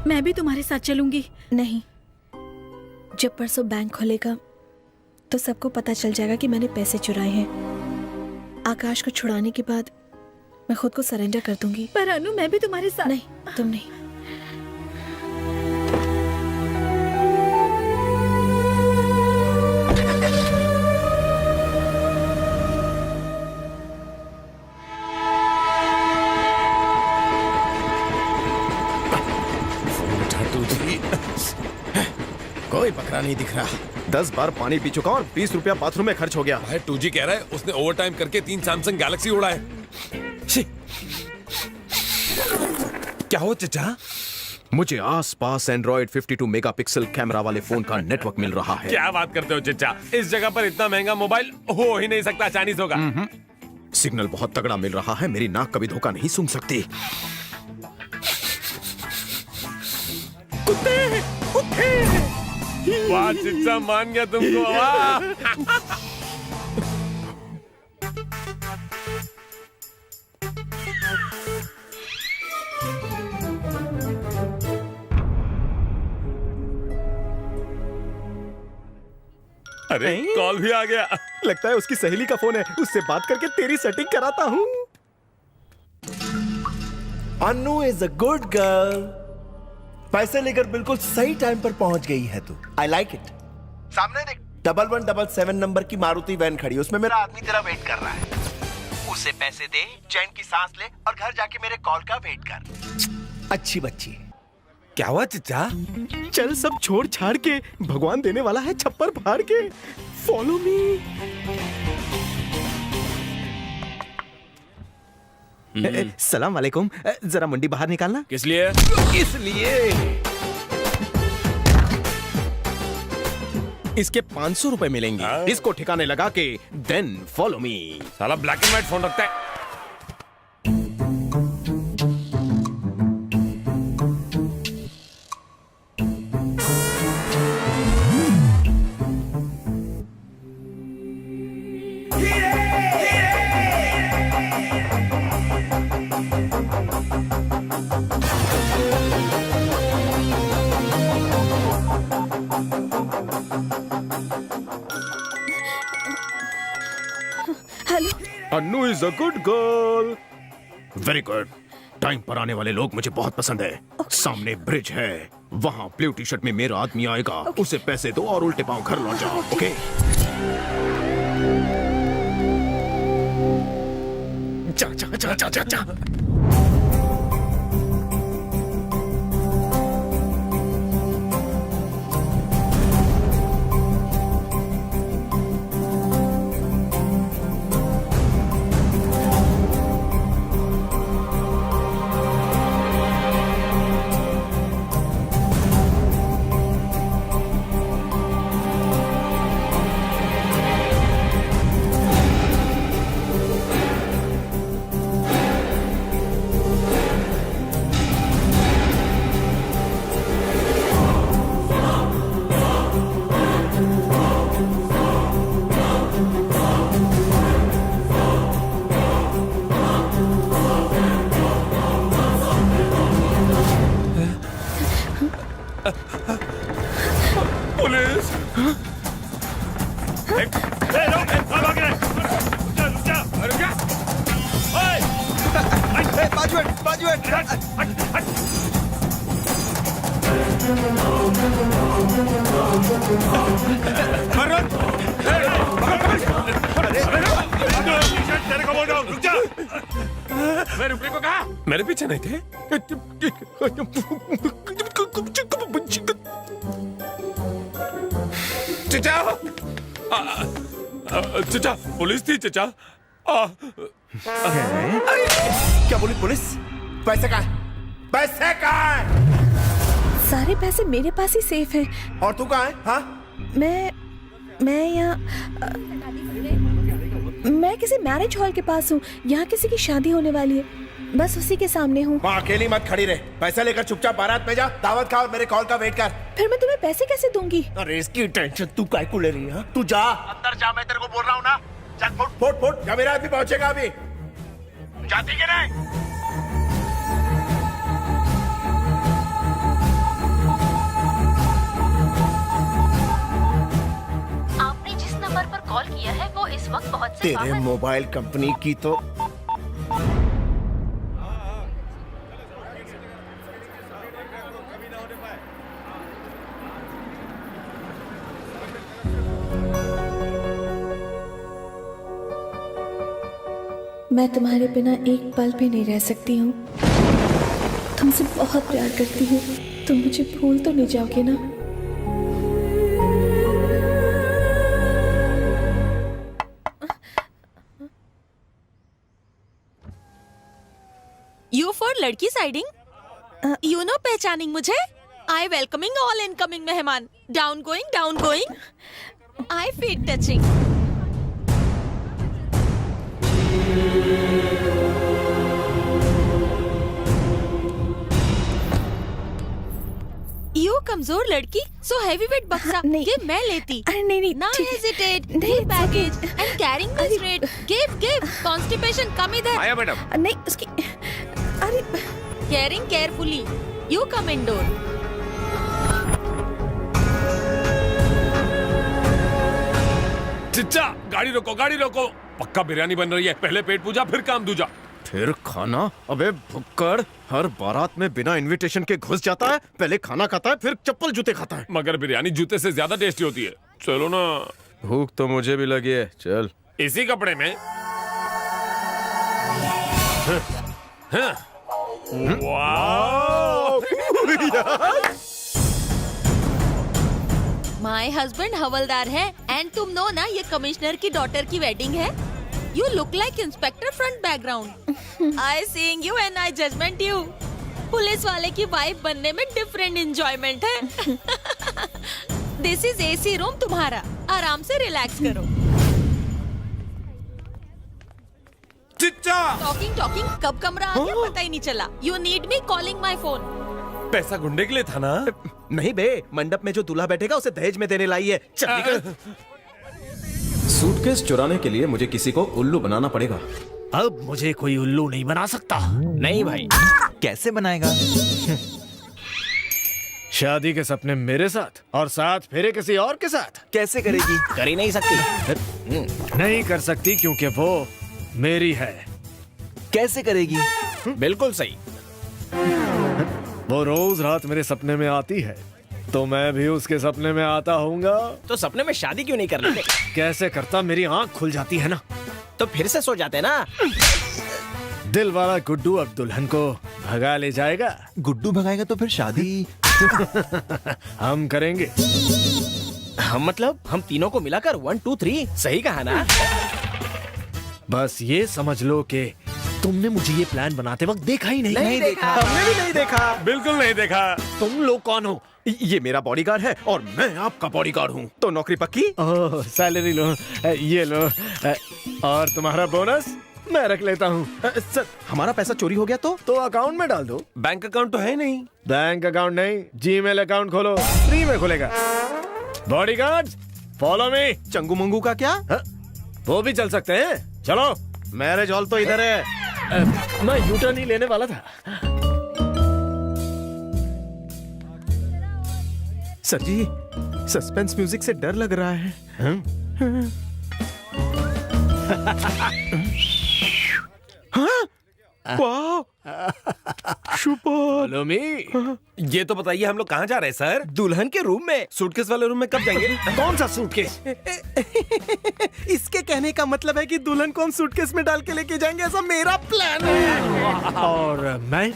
मैं भी तुम्हारे साथ चलूंगी। नहीं, जब परसों बैंक खोलेगा तो सबको पता चल जाएगा कि मैंने पैसे चुराए हैं। आकाश को छुड़ाने के बाद मैं खुद को सरेंडर कर दूंगी। पर अनु, मैं भी तुम्हारे साथ। नहीं, तुम नहीं। कोई बकरा नहीं दिख रहा। 10 बार पानी पी चुका और 20 रुपया बाथरूम में खर्च हो गया। भाई टू जी कह रहा है उसने ओवर टाइम करके 3 सैमसंग गैलेक्सी उड़ाए। क्या हो चचा? मुझे आसपास एंड्रॉइड 52 मेगापिक्सल कैमरा वाले फोन का नेटवर्क मिल रहा है। क्या बात करते हो चचा? इस जगह पर इतना महंगा मोबाइल हो ही नहीं सकता। चाइनीज होगा। सिग्नल बहुत तगड़ा मिल रहा है। मेरी नाक कभी धोखा नहीं सूंघ सकती। कुत्ते, कुत्ते। वाह चिच्चा, मान गया तुमको। वाह। अरे कॉल भी आ गया। लगता है उसकी सहेली का फोन है। उससे बात करके तेरी सेटिंग कराता हूँ। अनु इज अ गुड गर्ल। पैसे लेकर बिल्कुल सही टाइम पर पहुंच गई है तू। I like it. सामने देख, 1177 नंबर की मारुति वैन खड़ी है, उसमें मेरा आदमी तेरा वेट कर रहा है। उसे पैसे दे, चैन की सांस ले और घर जाके मेरे कॉल का वेट कर। अच्छी बच्ची है। क्या हुआ चचा? चल सब छोड़ छाड़ के, भगवान देने वाला है छप्पर फाड़ के। Follow me. सलाम वालेकुम। जरा मुंडी बाहर निकालना। किस लिए? इसलिए इसके 500 रुपए मिलेंगे। इसको ठिकाने लगा के देन फॉलो मी। साला ब्लैक एंड व्हाइट फोन रखता है। Annu is a good girl. Very good. Time पर आने वाले लोग मुझे बहुत पसंद है। सामने ब्रिज है, वहां ब्लू टी शर्ट में मेरा आदमी आएगा। उसे पैसे दो और उल्टे पांव घर लौट जाओ। ओके? जा जा जा जा जा जा। पुलिस! तेरे को बोल रहा हूँ, रुक जा। मैं रुकने को कहा? मेरे पीछे नहीं थे? चचा! चचा, पुलिस थी चचा। क्या बोली पुलिस? पैसे कहाँ है? पैसे कहाँ है? सारे पैसे मेरे पास ही सेफ हैं। और तू कहाँ है? हाँ? मैं यहाँ मैं किसी मैरिज हॉल के पास हूँ। यहाँ किसी की शादी होने वाली है, बस उसी के सामने हूँ। वहाँ अकेली मत खड़ी रहे। पैसा लेकर चुपचाप बारात में जा, दावत खा और मेरे कॉल का वेट कर। फिर मैं तुम्हें पैसे कैसे दूंगी? अरे इसकी टेंशन तू काय को ले रही है? तू जा अंदर जा, मैं तेरे को बोल रहा हूँ ना। जा फुट फुट फुट, जा, मेरा आदमी पहुंचेगा अभी। जाती के नहीं? आपने जिस नंबर पर कॉल किया है वो इस वक्त बहुत से तेरे मोबाइल कंपनी की तो मैं तुम्हारे बिना एक पल भी नहीं रह सकती हूँ। तुमसे बहुत प्यार करती हूँ। तुम मुझे भूल तो नहीं जाओगे ना? यू फॉर लड़की साइडिंग, यू नो पहचानिंग मुझे। आई वेलकमिंग ऑल इनकमिंग मेहमान। Down going, I feet touching. You कमजोर लड़की, सो हैवी वेट बक्सा ये मैं लेती। अरे नहीं, ना hesitate, leave baggage and carrying this weight. Give constipation, come इधर। आया मैडम। नहीं उसकी, अरे carrying carefully, you come indoor. चिच्चा, गाड़ी रोको। पक्का बिरयानी बन रही है। पहले पेट पूजा फिर काम दूजा। फिर खाना? अबे भुक्कड़, हर बारात में बिना इनविटेशन के घुस जाता है। पहले खाना खाता है, फिर चप्पल जूते खाता है। मगर बिरयानी जूते से ज्यादा टेस्टी होती है। चलो ना। भूख तो मुझे भी लगी है, चल। इसी कपड़े में? वाह! माय हस्बैंड हवलदार है एंड तुम नो ना ये कमिश्नर की डॉटर की वेडिंग है। You look like inspector front background. I seeing you and I judgement you. Police वाले की वाइफ बनने में डिफरेंट एंजॉयमेंट है। दिस इज एसी रूम तुम्हारा, आराम से रिलैक्स करो। चिच्चा टॉकिंग टॉकिंग कब कमरा आ गया पता ही नहीं चला। You need me calling my phone. पैसा गुंडे के लिए था ना। नहीं बे, मंडप में जो दूल्हा बैठेगा उसे दहेज में देने लाई है। चल निकल। सूटकेस चुराने के लिए मुझे किसी को उल्लू बनाना पड़ेगा। अब मुझे कोई उल्लू नहीं बना सकता। नहीं भाई। कैसे बनाएगा? शादी के सपने मेरे साथ और साथ फेरे किसी और के साथ कैसे करेगी? कर ही नहीं सकती। नहीं कर सकती क्योंकि वो मेरी है। कैसे करेगी? बिल्कुल सही। वो रोज रात मेरे सपने में आती है तो मैं भी उसके सपने में आता हूँगा। तो सपने में शादी क्यों नहीं कर लेते? कैसे करता, मेरी आंख खुल जाती है ना। तो फिर से सो जाते ना। दिल वाला गुड्डू अब दुल्हन को भगा ले जाएगा। गुड्डू भगाएगा तो फिर शादी हम करेंगे। हम मतलब हम तीनों को मिलाकर 1 2 3 सही कहा ना? बस ये समझ लो कि तुमने मुझे ये प्लान बनाते वक्त देखा ही नहीं। नहीं देखा। हमने भी नहीं देखा। बिल्कुल नहीं देखा। तुम लोग कौन हो? ये मेरा बॉडीगार्ड है और मैं आपका बॉडीगार्ड हूँ। तो नौकरी पक्की? ओह, सैलरी लो, ये लो, और तुम्हारा बोनस मैं रख लेता हूँ। सर, हमारा पैसा चोरी हो गया तो अकाउंट में डाल दो। बैंक अकाउंट तो है नहीं। बैंक अकाउंट नहीं, जीमेल अकाउंट खोलो, फ्री में खुलेगा। Bodyguards, follow me. Changu Mangu का क्या? वो भी चल सकते हैं, चलो। मैरिज हॉल तो इधर है। मैं यूटर्न ही लेने वाला था। सर जी, सस्पेंस म्यूजिक से डर लग रहा है। वाह, सुपर। Follow me. ये तो बताइए हम लोग कहाँ जा रहे हैं सर? दुल्हन के रूम में। सूटकेस वाले रूम में कब जाएंगे? कौन सा सूटकेस? इसके कहने का मतलब है कि दुल्हन को हम सूटकेस में डाल के लेके जाएंगे, ऐसा मेरा प्लान है। और मैं?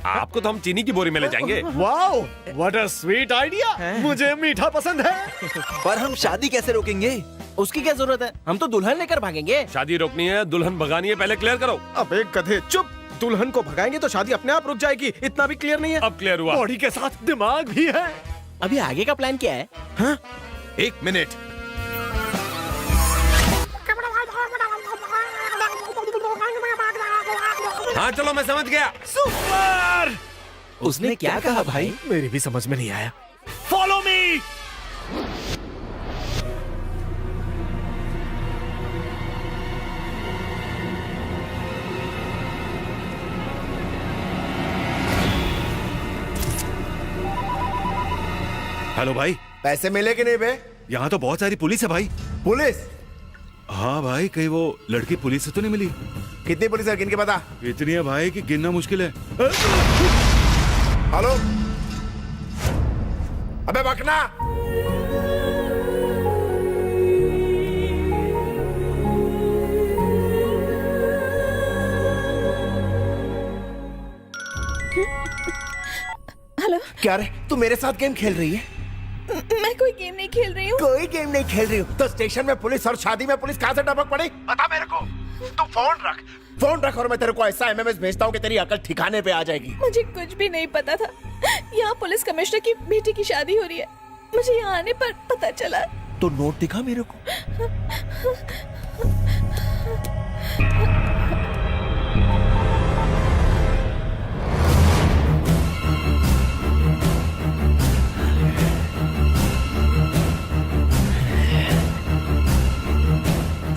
आपको तो हम चीनी की बोरी में ले जाएंगे। Wow, what a sweet idea. मुझे मीठा पसंद है। पर हम शादी कैसे रोकेंगे? उसकी क्या जरूरत है? हम तो दुल्हन लेकर भागेंगे। शादी रोकनी है, दुल्हन भगानी है, पहले क्लियर करो। अबे गधे चुप। दुल्हन को भगाएंगे तो शादी अपने आप रुक जाएगी। इतना भी क्लियर नहीं है। अब क्लियर हुआ। बॉडी के साथ दिमाग भी है। अभी आगे का प्लान क्या है? हाँ? 1 मिनट। हाँ चलो, मैं समझ गया। सुपर। उसने क्या कहा भाई? मेरी भी समझ में नहीं आया। Follow me. हेलो भाई, पैसे मिले कि नहीं बे? यहाँ तो बहुत सारी पुलिस है भाई। पुलिस? हाँ भाई, कहीं वो लड़की पुलिस से तो नहीं मिली? कितनी पुलिस है, गिन के बता। इतनी है भाई कि गिनना मुश्किल है। हेलो, अबे बकना। हेलो। क्या रे, तू मेरे साथ गेम खेल रही है? मैं कोई गेम नहीं खेल रही हूँ। कोई गेम नहीं खेल रही हूँ तो स्टेशन में पुलिस और शादी में पुलिस कहाँ से टपक पड़ी? बता मेरे को। तू फोन रख और मैं तेरे को ऐसा एमएमएस भेजता हूँ कि तेरी अकल ठिकाने पे आ जाएगी। मुझे कुछ भी नहीं पता था। यहाँ पुलिस कमिश्नर की बेटी की शादी हो रही है, मुझे यहाँ आने पर पता चला। तो नोट दिखा मेरे को।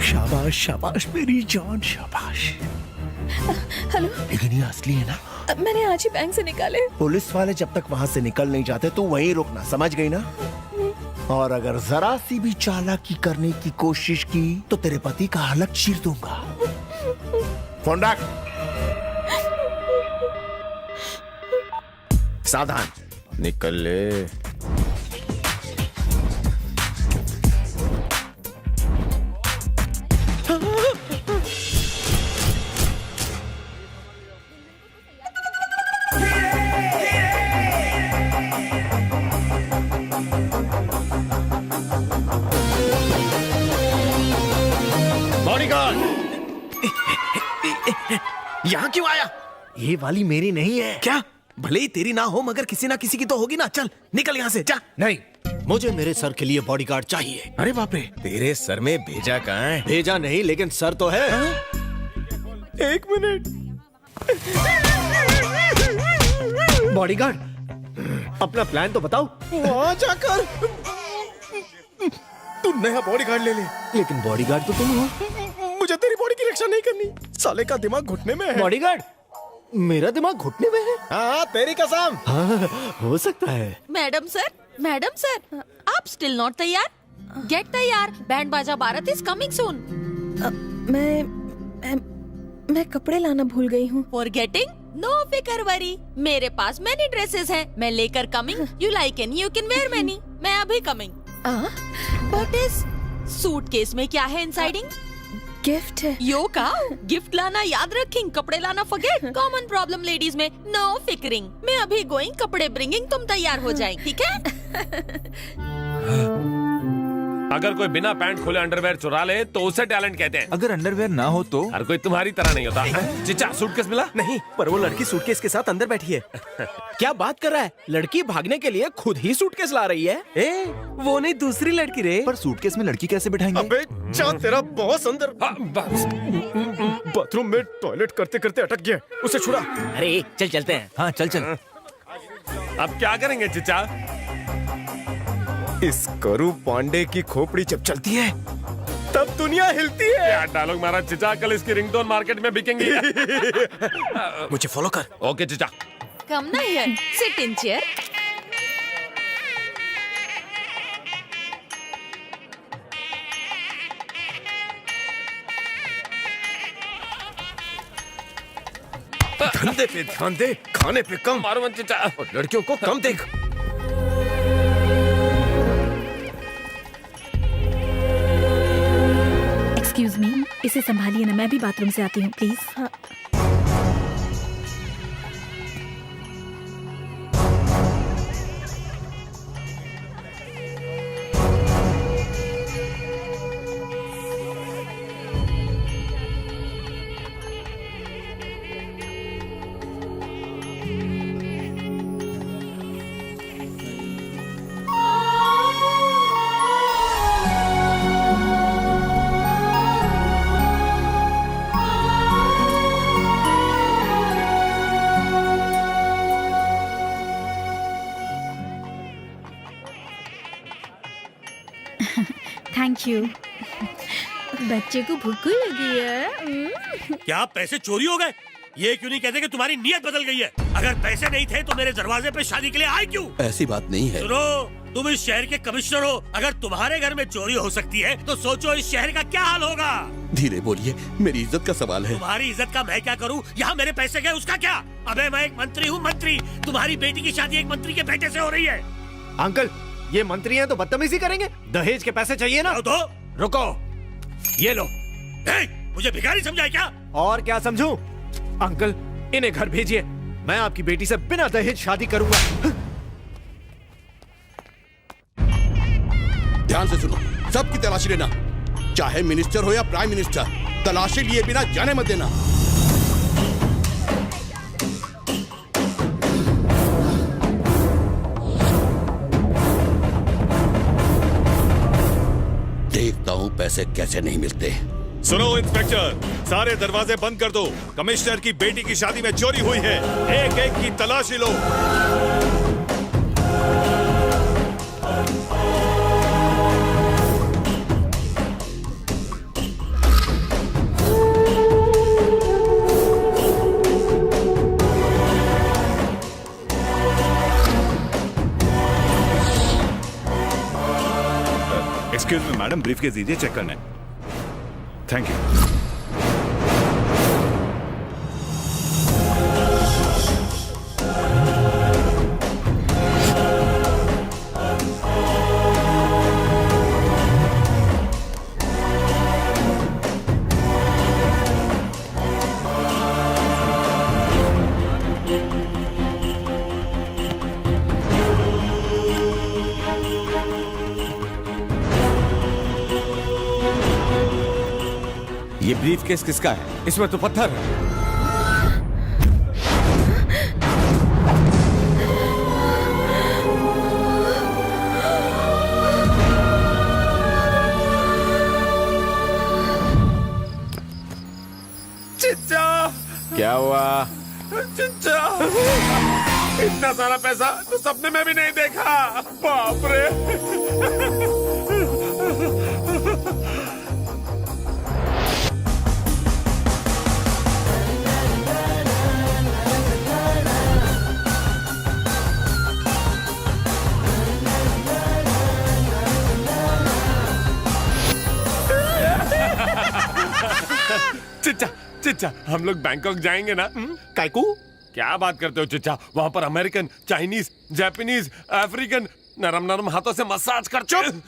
शाबाश शाबाश मेरी जान, शाबाश। हेलो। लेकिन ये असली है ना? मैंने आज ही बैंक से निकाले। पुलिस वाले जब तक वहाँ से निकल नहीं जाते तो वहीं रुकना, समझ गई ना? और अगर जरा सी भी चालाकी करने की कोशिश की तो तेरे पति का हलक चीर दूंगा। फोन रख। सावधान, निकल ले। यहाँ क्यों आया? ये वाली मेरी नहीं है। क्या? भले ही तेरी ना हो मगर किसी ना किसी की तो होगी ना। चल निकल यहाँ से, जा। नहीं, मुझे मेरे सर के लिए बॉडीगार्ड चाहिए। अरे बाप रे, तेरे सर में भेजा कहाँ है? भेजा नहीं, लेकिन सर तो है। एक मिनट। बॉडीगार्ड, अपना प्लान तो बताओ। वहां जाकर तू नया बॉडीगार्ड ले ले। लेकिन बॉडीगार्ड तो तुम हो। मुझे तेरी बॉडी की रक्षा नहीं करनी। साले का दिमाग घुटने में है। बॉडीगार्ड, मेरा दिमाग घुटने में है। हाँ, तेरी कसम। हाँ, हो सकता है। मैडम सर, आप स्टिल नॉट तैयार? गेट तैयार, बैंड बाजा बारात इज कमिंग सून। मैं कपड़े लाना भूल गई हूँ। फॉरगेटिंग? नो फिकर वरी, मेरे पास मैनी ड्रेसेस हैं, मैं लेकर coming. You like any, you can wear many. मैं अभी कमिंग। बट इस सूटकेस में क्या है इनसाइडिंग? गिफ्ट है। यो का गिफ्ट लाना याद रखिंग, कपड़े लाना फॉरगेट। कॉमन प्रॉब्लम लेडीज में। नो फिकरिंग, मैं अभी गोइंग, कपड़े ब्रिंगिंग, तुम तैयार हो जाए, ठीक है? अगर कोई बिना पैंट खोले अंडरवेयर चुरा ले तो उसे टैलेंट कहते हैं। अगर अंडरवेयर ना हो तो? हर कोई तुम्हारी तरह नहीं होता। चिचा, सूटकेस मिला? नहीं, पर वो लड़की सूटकेस के साथ अंदर बैठी है। क्या बात कर रहा है? लड़की भागने के लिए खुद ही सूटकेस ला रही है। ए, वो नहीं, दूसरी लड़की रे। पर सूटकेस में लड़की कैसे बिठाएंगे? अबे जा, तेरा बॉस अंदर बस। बाथरूम में टॉयलेट करते करते अटक गया, उसे छुड़ा। अरे चल चलते हैं। हाँ चल चल। अब क्या करेंगे चिचा? इस करू पांडे की खोपड़ी जब चलती है तब दुनिया हिलती है। क्या डायलॉग मारा चिचा, कल इसकी रिंगटोन मार्केट में बिकेंगी। मुझे फॉलो कर। ओके चिचा। कम ना हियर, सिट इन चेयर। धंधे पे ध्यान दे, खाने पे कम। मारो मत चिचा। और लड़कियों को कम देख। एक्सक्यूज मी, इसे संभालिए ना, मैं भी बाथरूम से आती हूँ प्लीज। Thank you. बच्चे को भूख लगी है। क्या पैसे चोरी हो गए? ये क्यों नहीं कहते कि तुम्हारी नीयत बदल गई है? अगर पैसे नहीं थे तो मेरे दरवाजे पे शादी के लिए आए क्यों? ऐसी बात नहीं है। सुनो, तुम इस शहर के कमिश्नर हो। अगर तुम्हारे घर में चोरी हो सकती है तो सोचो इस शहर का क्या हाल होगा। धीरे बोलिए, मेरी इज्जत का सवाल है। तुम्हारी इज्जत का मैं क्या करूं? यहाँ मेरे पैसे गए, उसका क्या? अबे मैं एक मंत्री हूँ, मंत्री। तुम्हारी बेटी की शादी एक मंत्री के बेटे से हो रही है। अंकल, ये मंत्री हैं तो बदतमीजी करेंगे? दहेज के पैसे चाहिए ना? तो रुको, ये लो। मुझे भिखारी समझा क्या? और क्या समझूं? अंकल, इन्हें घर भेजिए, मैं आपकी बेटी से बिना दहेज शादी करूंगा। ध्यान से सुनो, सबकी तलाशी लेना, चाहे मिनिस्टर हो या प्राइम मिनिस्टर। तलाशी लिए बिना जाने मत देना। देखता हूं पैसे कैसे नहीं मिलते। सुनो इंस्पेक्टर, सारे दरवाजे बंद कर दो। कमिश्नर की बेटी की शादी में चोरी हुई है, एक एक की तलाशी लो। एक्सक्यूज मी मैडम, ब्रीफकेस दीजिए, चेक करना है। Thank you. ये ब्रीफकेस किसका है? इसमें तो पत्थर है। हुआ? चिच्चा, इतना सारा पैसा तो सपने में भी नहीं देखा। बाप रे। चिच्चा, चिच्चा, हम लोग बैंकॉक जाएंगे ना? कायकू? क्या बात करते हो चिच्चा? वहाँ पर अमेरिकन, चाइनीज, जापानीज, अफ्रीकन नरम नरम हाथों से मसाज कर। चुप!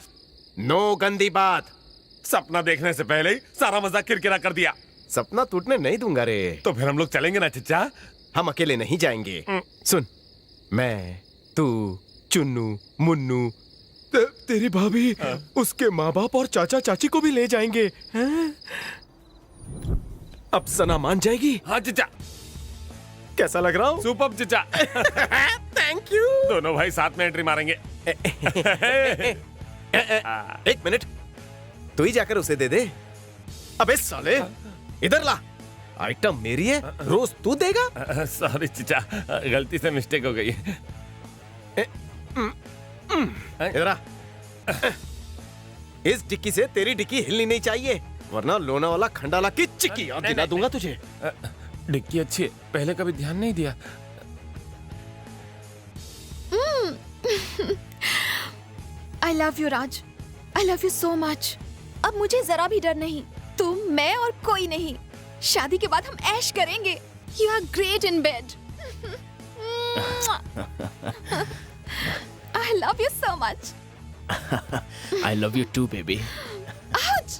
नो गंदी बात। सपना देखने से पहले ही सारा मजाक किरकिरा कर दिया। सपना टूटने नहीं दूंगा रे। तो फिर हम लोग चलेंगे ना चिच्चा? हम अकेले नहीं जाएंगे। सुन, मैं, तू, चुन्नू, मुन्नू, तेरी भाभी, उसके माँ बाप और चाचा चाची को भी ले जाएंगे। हैं? अब सना मान जाएगी। हाँ चिच्चा। कैसा लग रहा हूँ? सुपर चिच्चा। Thank you. दोनों भाई साथ में एंट्री मारेंगे। एक मिनट, तू ही जाकर उसे दे दे। अबे साले, इधर ला। आइटम मेरी है, रोज तू देगा। सॉरी चिच्चा, गलती से मिस्टेक हो गई। इधर आ। इस डिक्की से तेरी डिक्की हिलनी नहीं चाहिए, वरना लोनावाला खंडाला की चिक्की याद दिला दूंगा तुझे। डिक्की अच्छी है, पहले कभी ध्यान नहीं दिया। आई love you Raj, I love you so much. अब मुझे जरा भी डर नहीं, तुम, मैं और कोई नहीं। शादी के बाद हम ऐश करेंगे। You are great in bed. I love you so much. I love you too, baby. Ouch!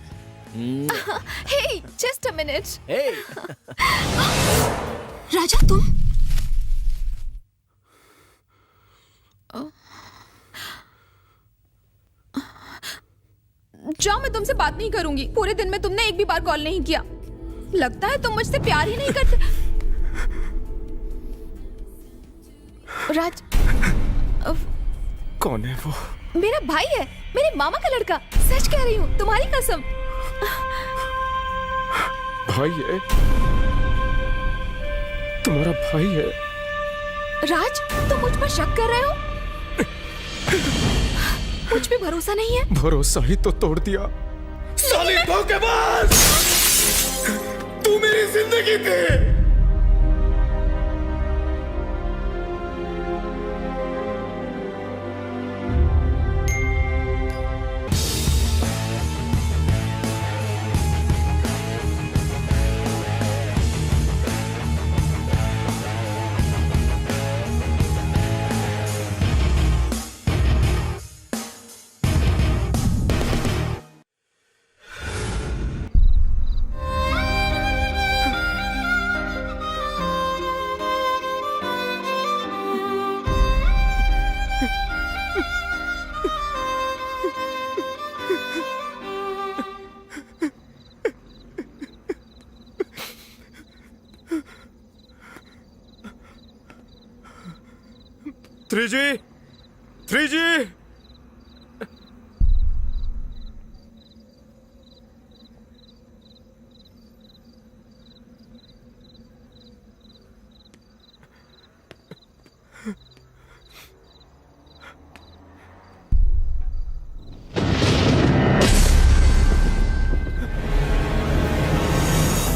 Hey, just a minute. Hey. राजा तुम? जाओ, मैं तुमसे बात नहीं करूंगी। पूरे दिन में तुमने एक भी बार कॉल नहीं किया। लगता है तुम मुझसे प्यार ही नहीं करते। राज, कौन है वो? मेरा भाई है, मेरे मामा का लड़का। सच कह रही हूँ, तुम्हारी कसम। भाई है? तुम्हारा भाई है? राज, तुम मुझ पर शक कर रहे हो? मुझ पे भरोसा नहीं है? भरोसा ही तो तोड़ दिया। साली धोखेबाज! तू मेरी जिंदगी थी। थ्री जी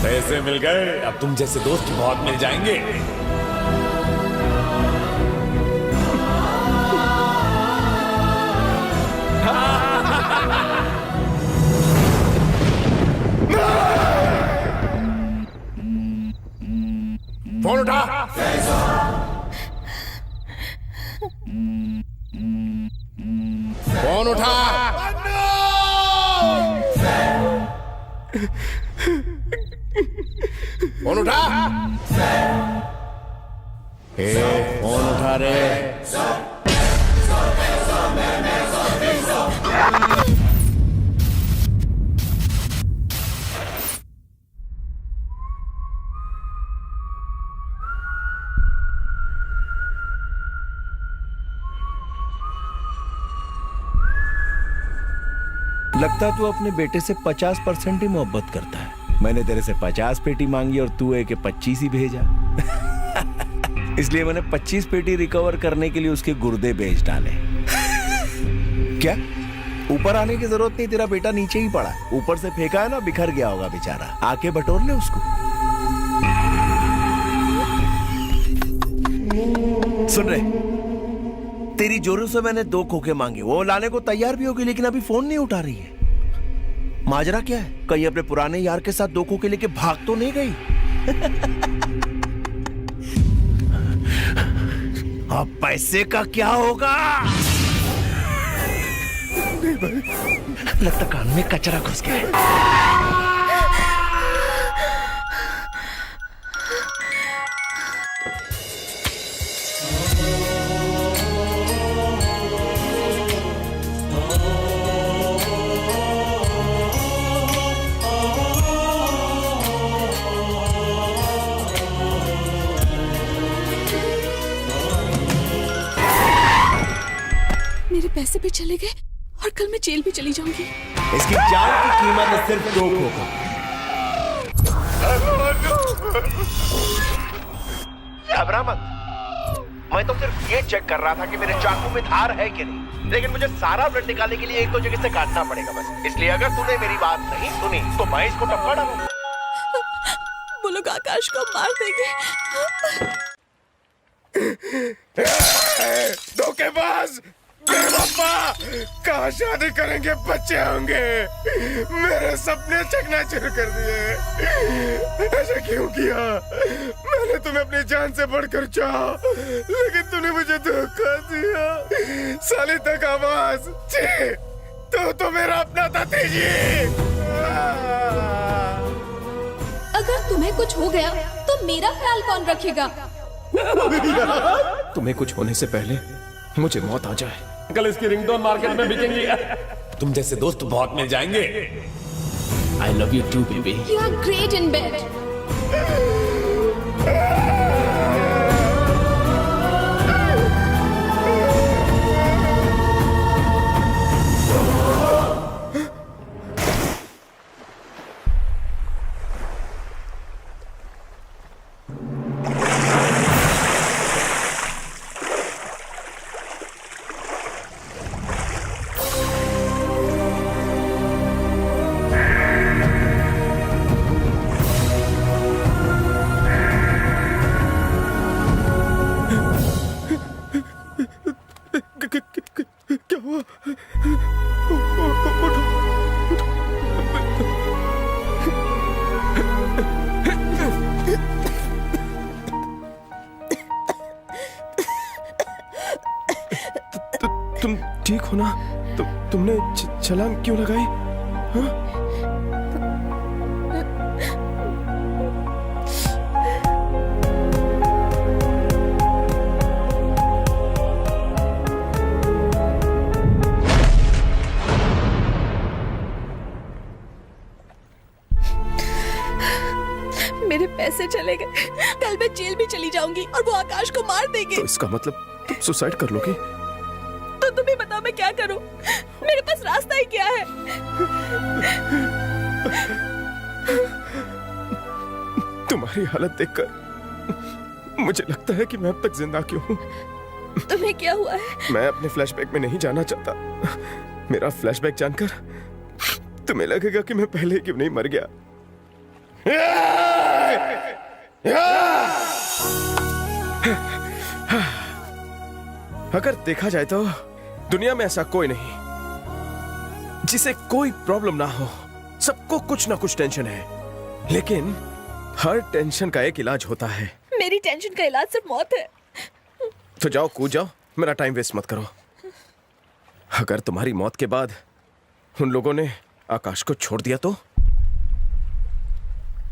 पैसे मिल गए, अब तुम जैसे दोस्त बहुत मिल जाएंगे। फोन उठा। फोन उठा। फोन उठा। फोन उठा रे। लगता है तू अपने बेटे से 50% ही मोहब्बत करता है। मैंने तेरे से 50 पेटी मांगी और तू है कि 25 ही भेजा। इसलिए मैंने 25 पेटी रिकवर करने के लिए उसके गुर्दे बेच डाले। क्या ऊपर आने की जरूरत नहीं, तेरा बेटा नीचे ही पड़ा। ऊपर से फेंका है ना, बिखर गया होगा बेचारा। आके बटोर ले उसको। सुन रहे, तेरी जोरों से मैंने 2 खोखे मांगे, वो लाने को तैयार भी होगी, लेकिन अभी फोन नहीं उठा रही है। माजरा क्या है? कहीं अपने पुराने यार के साथ 2 खोखे लेके भाग तो नहीं गई? अब पैसे का क्या होगा? लगता कान में कचरा घुस गया। मेरे पैसे भी चले गए और कल मैं जेल भी चली जाऊंगी। इसकी जान की कीमत है सिर्फ 2 खोखा। घबरा मत, मैं तो सिर्फ ये चेक कर रहा था कि मेरे चाकू में धार है कि नहीं, लेकिन मुझे सारा ब्लड निकालने के लिए 1-2 जगह से काटना पड़ेगा बस। इसलिए अगर तूने मेरी बात नहीं सुनी तो मैं इसको टपका डालूंगा। वो लोग आकाश को मार देंगे। धोखेबाज, बेवफा, कहाँ शादी करेंगे, बच्चे होंगे, मेरे सपने चकनाचूर कर दिए। ऐसा क्यों किया? मैंने तुम्हें अपनी जान से बढ़कर चाहा, लेकिन तूने मुझे धोखा दिया। साली तक आवाज, तो मेरा अपना था तेजी। अगर तुम्हें कुछ हो गया तो मेरा ख्याल कौन रखेगा? तुम्हें कुछ होने से पहले मुझे मौत आ जाए। कल इसकी रिंगटोन मार्केट में बिकेंगी। तुम जैसे दोस्त बहुत मिल जाएंगे। I love you too baby. You are great in bed. क्या हुआ? तुम ठीक हो ना? तुमने छलांग क्यों लगाई? हाँ? मेरे पैसे चले गए, कल मैं जेल भी चली जाऊंगी और वो आकाश को मार देंगे। तो इसका मतलब तुम सुसाइड कर लोगी? तो तुम ही बताओ मैं क्या करूं? मेरे पास रास्ता ही क्या है? तुम्हारी हालत देखकर मुझे लगता है कि मैं अब तक जिंदा क्यों हूँ। तुम्हें क्या हुआ है? मैं अपने फ्लैशबैक में नहीं जाना चाहता। मेरा फ्लैशबैक जानकर तुम्हें लगेगा कि मैं पहले क्यों नहीं मर गया। अगर देखा जाए तो दुनिया में ऐसा कोई नहीं जिसे कोई प्रॉब्लम ना हो। सबको कुछ ना कुछ टेंशन है, लेकिन हर टेंशन का एक इलाज होता है। मेरी टेंशन का इलाज सिर्फ मौत है। तो जाओ, कूद जाओ, मेरा टाइम वेस्ट मत करो। अगर तुम्हारी मौत के बाद उन लोगों ने आकाश को छोड़ दिया तो?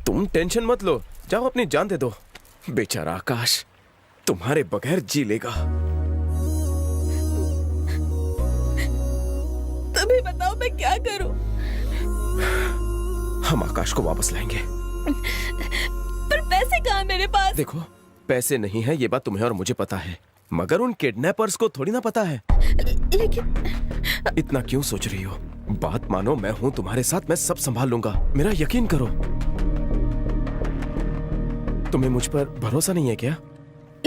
तुम टेंशन मत लो, जाओ अपनी जान दे दो। बेचारा आकाश तुम्हारे बगैर जी लेगा। तुम्हें बताओ मैं क्या करूं? हम आकाश को वापस लाएंगे। पर पैसे कहाँ मेरे पास? देखो, पैसे नहीं है ये बात तुम्हें और मुझे पता है, मगर उन किडनैपर्स को थोड़ी ना पता है। इतना क्यों सोच रही हो? बात मानो, मैं हूं तुम्हारे साथ, मैं सब संभाल लूंगा, मेरा यकीन करो। तुम्हें मुझ पर भरोसा नहीं है क्या?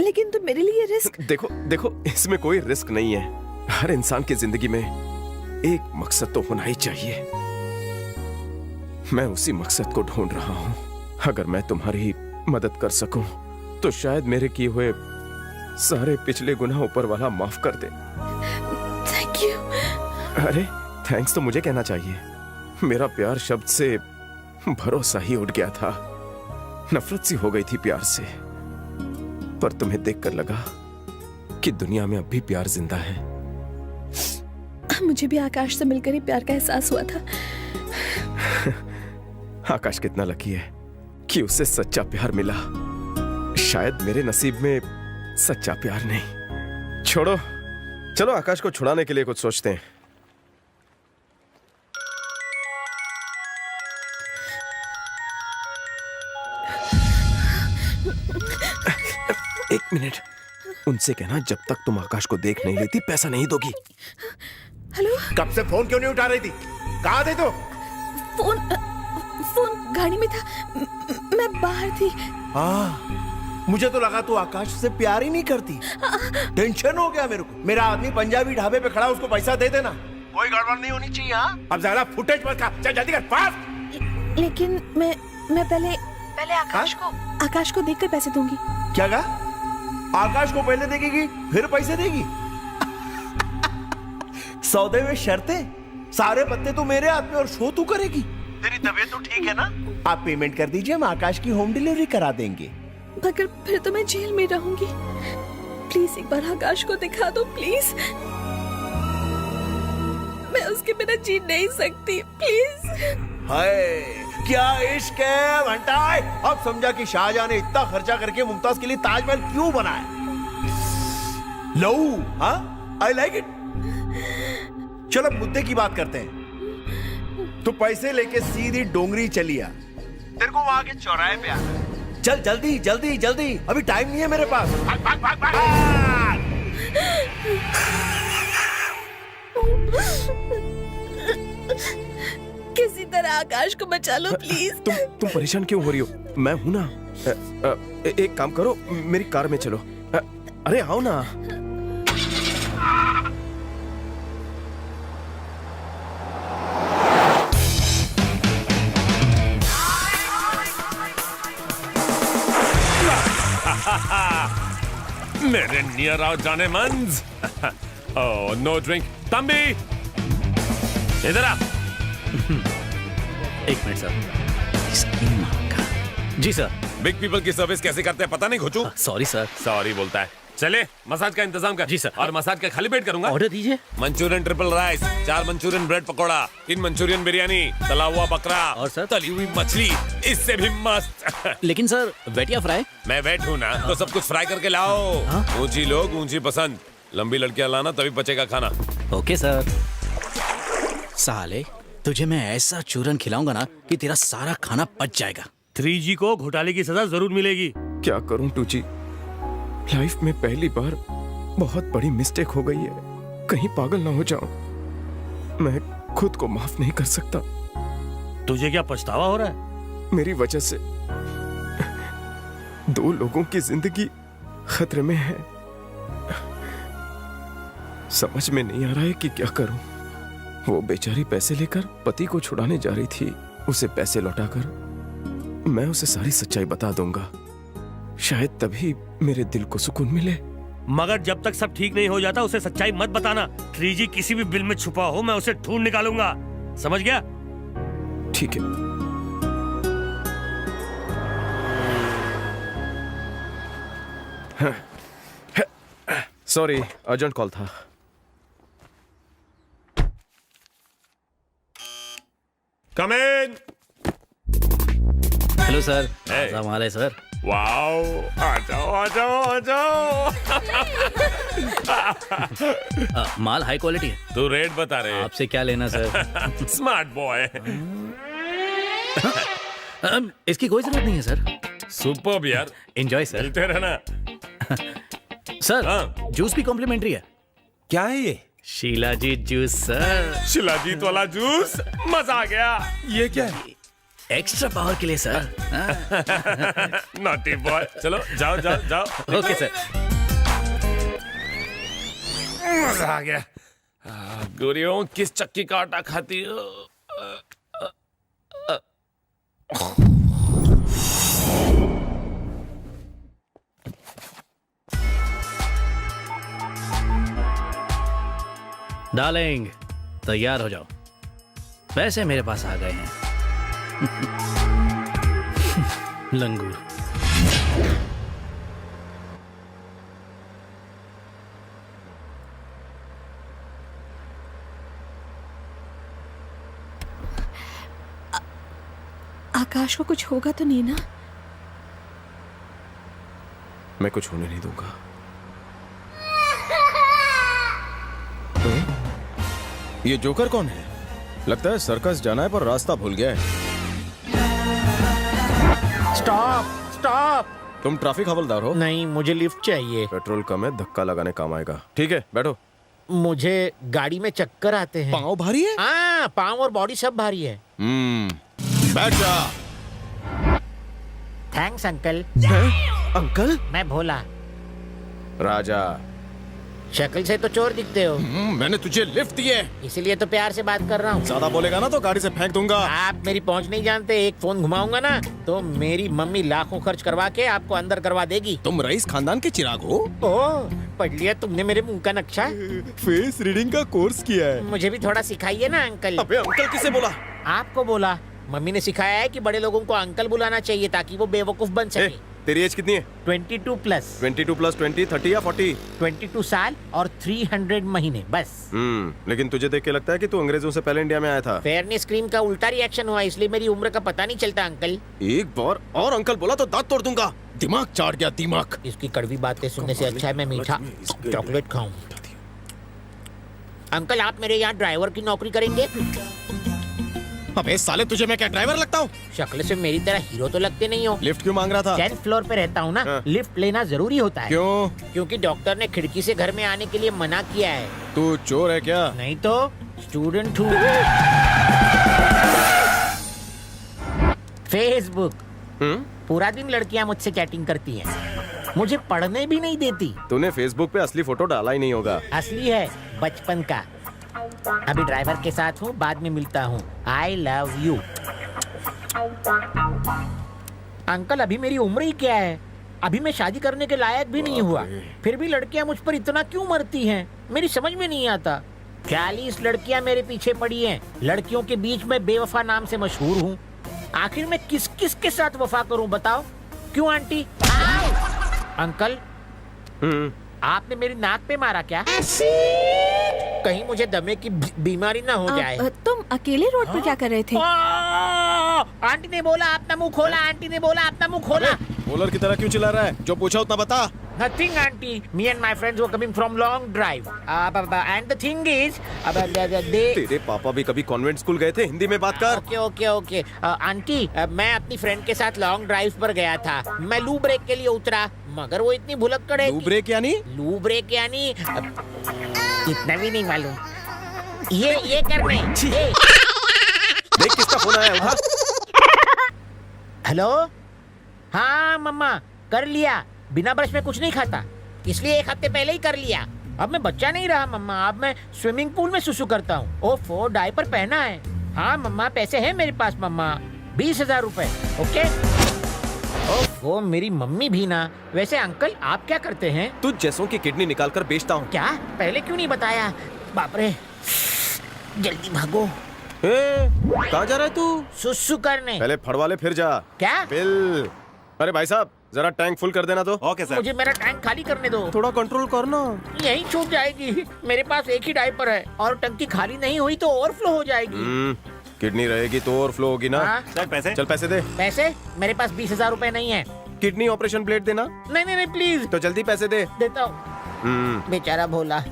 लेकिन तुम मेरे लिए रिस्क। देखो देखो, इसमें कोई रिस्क नहीं है। हर इंसान की जिंदगी में एक मकसद तो होना ही चाहिए। मैं उसी मकसद को ढूंढ रहा हूं। अगर मैं तुम्हारी मदद कर सकूं तो शायद मेरे किए हुए सारे पिछले गुनाह ऊपर वाला माफ कर दे। Thank you. अरे थैंक्स तो मुझे कहना चाहिए। मेरा प्यार शब्द से भरोसा ही उठ गया था। नफरत सी हो गई थी प्यार से। पर तुम्हें देखकर लगा कि दुनिया में अब भी प्यार जिंदा है। मुझे भी आकाश से मिलकर ही प्यार का एहसास हुआ था। आकाश कितना लकी है कि उसे सच्चा प्यार मिला। शायद मेरे नसीब में सच्चा प्यार नहीं। छोड़ो, चलो आकाश को छुड़ाने के लिए कुछ सोचते हैं। एक मिनट, उनसे कहना जब तक तुम आकाश को देख नहीं लेती पैसा नहीं दोगी। हेलो। कब से फोन क्यों नहीं उठा रही थी? कहाँ थे तो? फोन गाड़ी में था। मैं बाहर थी। मुझे तो लगा तू आकाश से प्यार ही नहीं करती। टेंशन हो गया मेरे को। मेरा आदमी पंजाबी ढाबे पे खड़ा, उसको पैसा दे देना। कोई गड़बड़ नहीं होनी चाहिए। अब ज्यादा फुटेज मत खा, चल जल्दी कर, फास्ट। लेकिन मैं पहले आकाश को देखकर पैसे दूंगी। क्या कहा? आकाश को पहले देगी फिर पैसे देगी? सौदे में शर्तें? सारे पत्ते तो मेरे हाथ में और शो तू करेगी। तेरी तबीयत तो ठीक है ना? आप पेमेंट कर दीजिए, हम आकाश की होम डिलीवरी करा देंगे। मगर फिर तो मैं जेल में रहूंगी। प्लीज एक बार आकाश को दिखा दो प्लीज। मैं उसके बिना जी नहीं सकती, प्लीज। हाय क्या इश्क है घंटाए। अब समझा कि शाहजहां ने इतना खर्चा करके मुमताज के लिए ताजमहल क्यों बनाया। लव, हाँ, आई लाइक इट। चलो मुद्दे की बात करते हैं। तू पैसे लेके सीधी डोंगरी चली आ। तेरे को वहां के चौराहे पे आना। चल जल्दी जल्दी जल्दी, अभी टाइम नहीं है मेरे पास। भाग भाग भाग भाग। किसी तरह आकाश को बचा लो प्लीज। तुम परेशान क्यों हो रही हो? मैं हूं ना। एक काम करो, मेरी कार में चलो। अरे आओ ना। मेरे नियर आओ जाने मंज। Oh no drink. तंबी इधर आ। एक मिनट सर। जी सर। बिग पीपल की सर्विस कैसे करते हैं पता नहीं घुचू। Sorry sir. सॉरी बोलता है। चले मसाज का इंतजाम कर। जी सर। और मसाज का खाली पेट करूंगा। ऑर्डर दीजिए। Manchurian triple rice, 4 Manchurian bread pakora, 3 Manchurian biryani, तला हुआ बकरा और सर तली हुई मछली, इससे भी मस्त। लेकिन सर वेट या फ्राई? मैं वेट हूँ ना, तो सब कुछ फ्राई करके लाओ। ऊंची लोग ऊंची पसंद, लंबी लड़कियां लाना तभी बचेगा खाना। Okay sir. साले तुझे मैं ऐसा चूरन खिलाऊंगा ना कि तेरा सारा खाना पच जाएगा। 3G को घोटाले की सजा जरूर मिलेगी। क्या करूं टूजी, लाइफ में पहली बार बहुत बड़ी मिस्टेक हो गई है। कहीं पागल ना हो जाऊं। मैं खुद को माफ नहीं कर सकता। तुझे क्या पछतावा हो रहा है? मेरी वजह से 2 लोगों की जिंदगी खतरे में है। समझ में नहीं आ रहा है कि क्या करूं। वो बेचारी पैसे लेकर पति को छुड़ाने जा रही थी। उसे पैसे लौटाकर मैं उसे सारी सच्चाई बता दूंगा। शायद तभी मेरे दिल को सुकून मिले। मगर जब तक सब ठीक नहीं हो जाता उसे सच्चाई मत बताना। 3G किसी भी बिल में छुपा हो, मैं उसे ढूंढ निकालूंगा। समझ गया? ठीक है। सॉरी, अर्जेंट कॉल था। Come in. Hello sir. ताजा माल है सर। वाओ, आ जाओ आ जाओ आ जाओ। माल हाई क्वालिटी है। तू रेट बता रहे। आपसे क्या लेना सर? Smart boy. इसकी कोई जरूरत नहीं है सर। सुपर्ब यार। Enjoy sir. मिलते रहना। सर जूस भी कॉम्प्लीमेंट्री है। क्या है ये? शीलाजीत जूस सर। शिलाजीत वाला जूस, मजा आ गया। ये क्या है? एक्स्ट्रा पावर के लिए सर। नॉटी बॉय, चलो जाओ जाओ जाओ। Okay sir. मजा आ गया। गोरियों, किस चक्की का आटा खाती हो? डार्लिंग, तैयार हो जाओ, पैसे मेरे पास आ गए हैं। लंगूर। आकाश को कुछ होगा तो नहीं ना? मैं कुछ होने नहीं दूंगा। ये जोकर कौन है? लगता है सर्कस जाना है पर रास्ता भूल गया है। Stop stop. तुम ट्रैफिक हवलदार हो? नहीं, मुझे लिफ्ट चाहिए। पेट्रोल कम है, धक्का लगाने काम आएगा। ठीक है, बैठो। मुझे गाड़ी में चक्कर आते हैं। पाँव भारी है? हाँ, पाँव और बॉडी सब भारी है। बैठ जा। Thanks uncle. अंकल? मैं भोला। राजा। शक्ल से तो चोर दिखते हो। मैंने तुझे लिफ्ट दी है, इसीलिए तो प्यार से बात कर रहा हूँ। ज्यादा बोलेगा ना तो गाड़ी से फेंक दूंगा। आप मेरी पहुँच नहीं जानते। एक फोन घुमाऊंगा ना तो मेरी मम्मी लाखों खर्च करवा के आपको अंदर करवा देगी। तुम रईस खानदान के चिराग हो? ओह, पढ़ लिया तुमने मेरे मुंह का नक्शा? फेस रीडिंग का कोर्स किया है। मुझे भी थोड़ा सिखाइए ना अंकल। अबे अंकल किसे बोला? आपको बोला। मम्मी ने सिखाया है कि बड़े लोगों को अंकल बुलाना चाहिए ताकि वो बेवकूफ बन सके। तेरी एज कितनी है? 22 प्लस। 22 प्लस 20, 30 या 40? 22 साल और 300 महीने बस। लेकिन तुझे देख के लगता है कि तू अंग्रेजों से पहले इंडिया में आया था। फेयरनेस क्रीम का उल्टा रिएक्शन हुआ, इसलिए मेरी उम्र का पता नहीं चलता अंकल। एक बार और अंकल बोला तो दांत तोड़ दूंगा। दिमाग चाट गया, दिमाग। इसकी कड़वी बातें सुनने से अच्छा है मैं मीठा चॉकलेट खाऊं। अंकल, आप मेरे यहाँ ड्राइवर की नौकरी करेंगे? अबे साले, तुझे मैं क्या ड्राइवर लगता हूँ? शक्ल से मेरी तरह हीरो तो लगते नहीं हो। लिफ्ट क्यों मांग रहा था? 10th फ्लोर पे रहता हूँ ना। हाँ। लिफ्ट लेना जरूरी होता है। क्यों? क्योंकि डॉक्टर ने खिड़की से घर में आने के लिए मना किया है। तू चोर है क्या? नहीं तो स्टूडेंट हूँ। फेसबुक। पूरा दिन लड़कियाँ मुझसे चैटिंग करती हैं। मुझे पढ़ने भी नहीं देती। तूने फेसबुक पे असली फोटो डाला ही नहीं होगा। असली है, बचपन का। अभी ड्राइवर के साथ हूँ, बाद में मिलता हूँ। आई लव यू। अंकल, अभी मेरी उम्र ही क्या है? अभी मैं शादी करने के लायक भी नहीं हुआ, फिर भी लड़कियां मुझ पर इतना क्यों मरती हैं? मेरी समझ में नहीं आता। 40 लड़कियां मेरे पीछे पड़ी हैं। लड़कियों के बीच में बेवफा नाम से मशहूर हूँ। आखिर मैं किस किस के साथ वफा करूँ बताओ? क्यों आंटी? अंकल, आपने मेरी नाक पे मारा क्या? कहीं मुझे दमे की बीमारी ना हो जाए। तुम अकेले रोड पर क्या कर रहे थे? आंटी ने बोला अपना मुंह खोला। आंटी ने बोला अपना मुंह खोला। बोलर की तरह क्यों चिल्ला रहा है? जो पूछा उतना बता। Nothing, auntie. Me and my friends were coming from long drive. And the thing is, they. तेरे पापा भी कभी कॉन्वेंट स्कूल गए थे? हिंदी में बात कर। Okay okay okay. आंटी, मैं अपनी फ्रेंड के साथ लॉन्ग ड्राइव पर गया था। मैं लू ब्रेक के लिए उतरा, मगर वो इतनी भुलक्कड़ है। लू ब्रेक यानी? लू ब्रेक यानी इतना भी नहीं मालूम। ये करने। देख किसका फोन आया? उठा। हेलो। हाँ मम्मा, कर लिया। बिना ब्रश में कुछ नहीं खाता, इसलिए 1 हफ्ते पहले ही कर लिया। अब मैं बच्चा नहीं रहा मम्मा, अब मैं स्विमिंग पूल में सुसु करता हूँ। ओफो, डायपर पहना है। हाँ मम्मा, पैसे हैं मेरे पास मम्मा, 20,000 रुपए। ओके। ओफो, मेरी मम्मी भी ना। वैसे अंकल, आप क्या करते हैं? तुझ जैसों की किडनी निकाल कर बेचता हूँ। क्या? पहले क्यों नहीं बताया? बाप रे, जल्दी भागो। कहाँ जा रहा है तू? सुसु करने। पहले फड़वाले फिर जा। क्या? बिल। अरे भाई साहब, जरा टैंक फुल कर देना तो। Okay sir. मुझे मेरा टैंक खाली करने दो। थोड़ा कंट्रोल करना। यही छूट जाएगी। मेरे पास एक ही डायपर है और टंकी खाली नहीं हुई तो ओवरफ्लो हो जाएगी। किडनी रहेगी तो ओवरफ्लो होगी ना। सर पैसे? चल पैसे दे। पैसे? मेरे पास 20,000 रुपए नहीं है। किडनी ऑपरेशन प्लेट देना। नहीं नहीं नहीं, प्लीज। तो जल्दी पैसे दे। देता हूँ। बेचारा भोला।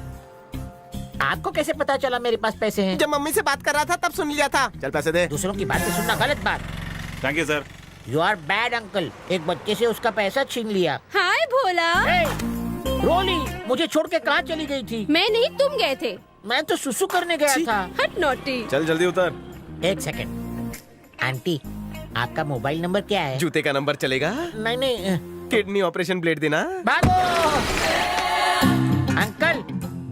आपको कैसे पता चला मेरे पास पैसे हैं? जब मम्मी से बात कर रहा था तब सुन लिया था। चल पैसे दे। दूसरों की बातें सुनना गलत बात। Thank you sir. You are bad uncle. एक बच्चे से उसका पैसा छीन लिया। हाय भोला। रोली, मुझे छोड़ के कहाँ चली गई थी? मैं नहीं, तुम गए थे। मैं तो सुसु करने गया था। हट नॉटी। चल जल्दी उतर। 1 सेकंड। आंटी, आपका मोबाइल नंबर क्या है? जूते का नंबर चलेगा? नहीं नहीं। किडनी ऑपरेशन ब्लेड देना। भागो अंकल,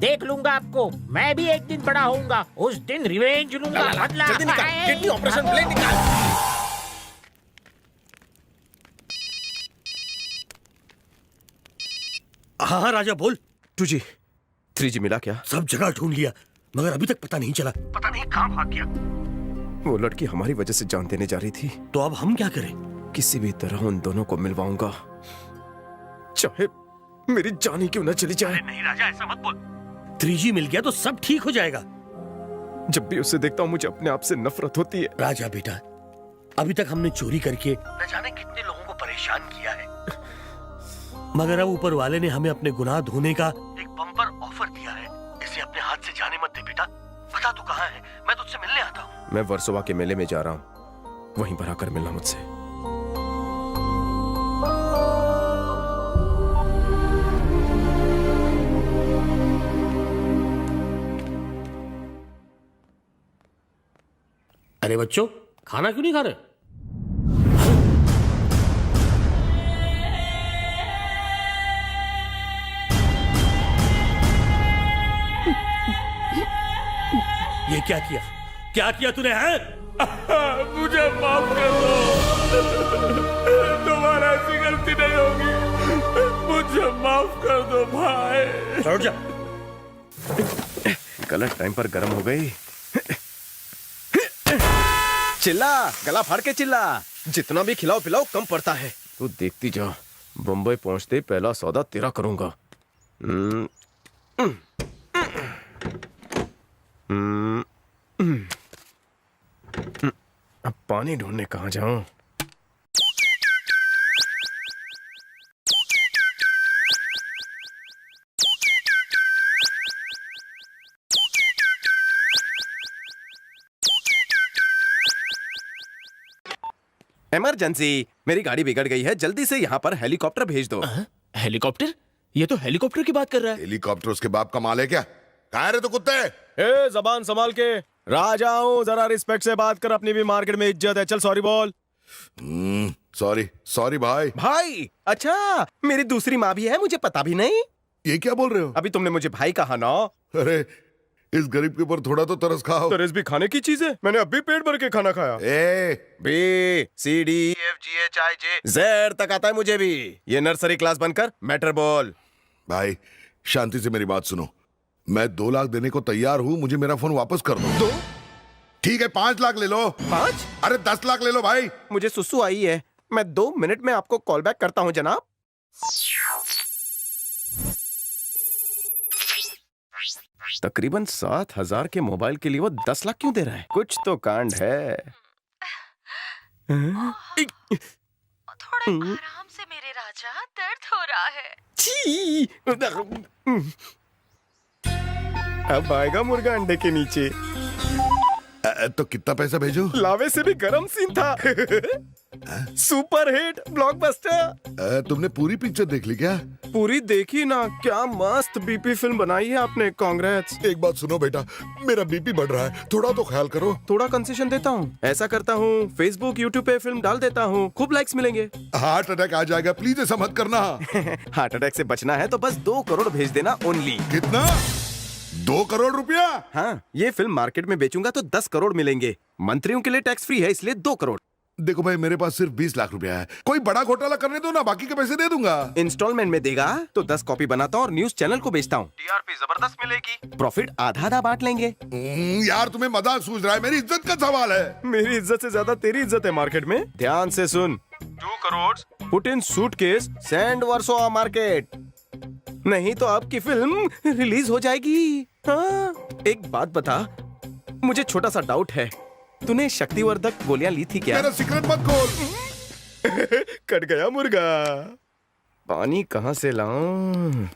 देख लूंगा आपको। मैं भी एक दिन बड़ा होऊंगा, उस दिन रिवेंज लूंगा। बदला। जल्दी निकाल, किडनी ऑपरेशन ब्लेड निकाल। हाँ हाँ राजा बोल। 2G 3G मिला क्या? सब जगह ढूंढ लिया मगर अभी तक पता नहीं चला। पता नहीं कहाँ भाग गया। वो लड़की हमारी वजह से जान देने जा रही थी। तो अब हम क्या करें? किसी भी तरह उन दोनों को मिलवाऊंगा, चाहे मेरी जान ही क्यों न चली जाए। नहीं राजा ऐसा मत बोल। 3G मिल गया तो सब ठीक हो जाएगा। जब भी उसे देखता हूँ मुझे अपने आप से नफरत होती है। राजा बेटा, अभी तक हमने चोरी करके न जाने कितने लोगों को परेशान किया है, मगर अब ऊपर वाले ने हमें अपने गुनाह धोने का एक बम्पर ऑफर दिया है। इसे अपने हाथ से जाने मत दे बेटा। बता तू कहाँ है, मैं तुझसे मिलने आता हूँ। मैं वर्सोवा के मेले में जा रहा हूँ, वहीं पर आकर मिलना मुझसे। अरे बच्चों, खाना क्यों नहीं खा रहे? ये क्या किया? क्या किया तूने? है मुझे माफ कर दो, दोबारा ऐसी गलती नहीं होगी। मुझे माफ कर दो भाई। छोड़ जा। गलत टाइम पर गर्म हो गई। चिल्ला, गला फाड़ के चिल्ला। जितना भी खिलाओ पिलाओ कम पड़ता है। तू देखती जा, बम्बई पहुंचते पहला सौदा तेरा करूंगा। अब पानी ढूंढने कहाँ जाऊं? इमरजेंसी, मेरी गाड़ी बिगड़ गई है, जल्दी से यहाँ पर हेलीकॉप्टर भेज दो। हेलीकॉप्टर? ये तो हेलीकॉप्टर की बात कर रहा है। हेलीकॉप्टर उसके बाप का माल है क्या? कहाँ रे तो कुत्ते? ए, जबान संभाल के। राजा हूँ, जरा रिस्पेक्ट से बात कर, अपनी भी मार्केट में इज्जत है। चल सॉरी बोल। सॉरी सॉरी भाई। भाई? अच्छा, मेरी दूसरी माँ भी है, मुझे पता भी नहीं। ये क्या बोल रहे हो? अभी तुमने मुझे भाई कहा ना। अरे इस गरीब के ऊपर थोड़ा तो तरस खाओ। तरस भी खाने की चीज है, मैंने अभी पेट भर के खाना खाया। B-C-D-E-F-G-H-I-J Z तक आता है मुझे भी। ये नर्सरी क्लास बनकर मैटर बोल। भाई शांति से मेरी बात सुनो, मैं 2 लाख देने को तैयार हूँ, मुझे मेरा फोन वापस कर दो। 2? ठीक है 5 लाख ले लो। 5? अरे 10 लाख ले लो भाई। मुझे सुसु आई है, मैं 2 मिनट में आपको कॉल बैक करता हूँ जनाब। तकरीबन 7,000 के मोबाइल के लिए वो 10 लाख क्यों दे रहा है? कुछ तो कांड है। थोड़े आराम से मेरे राजा, दर्द हो रहा है। छी! अब आएगा मुर्गा अंडे के नीचे। तो कितना पैसा भेजो? लावे से भी गरम सीन था। Super hit blockbuster. तुमने पूरी पिक्चर देख ली क्या? पूरी देखी ना, क्या मस्त बीपी फिल्म बनाई है आपने, कांग्रेस। एक बात सुनो बेटा, मेरा बीपी बढ़ रहा है, थोड़ा तो ख्याल करो। थोड़ा कंसेशन देता हूँ, ऐसा करता हूँ फेसबुक यूट्यूब पे फिल्म डाल देता हूँ, खूब लाइक्स मिलेंगे। हार्ट अटैक आ जाएगा, प्लीज ऐसा मत करना। हार्ट अटैक से बचना है तो बस 2 करोड़ भेज देना ओनली। कितना? 2 करोड़ रुपया? हाँ, ये फिल्म मार्केट में बेचूंगा तो 10 करोड़ मिलेंगे। मंत्रियों के लिए टैक्स फ्री है, इसलिए 2 करोड़। देखो भाई, मेरे पास सिर्फ 20 लाख रुपया है, कोई बड़ा घोटाला करने दो ना, बाकी के पैसे दे दूंगा। इंस्टॉलमेंट में देगा तो 10 कॉपी बनाता हूँ और न्यूज चैनल को बेचता हूँ। टीआरपी जबरदस्त मिलेगी, प्रॉफिट आधा बांट लेंगे। यार तुम्हें मजाक सूझ रहा है, मेरी इज्जत का सवाल है। मेरी इज्जत से ज्यादा तेरी इज्जत है मार्केट में। ध्यान से सुन, 2 crore put in suitcase, send Versova market, नहीं तो आपकी फिल्म रिलीज हो जाएगी। हाँ, एक बात बता, मुझे छोटा सा डाउट है, तूने शक्तिवर्धक गोलियां ली थी क्या? मेरा सीक्रेट मत खोल। कट गया मुर्गा। पानी कहाँ से लाऊं?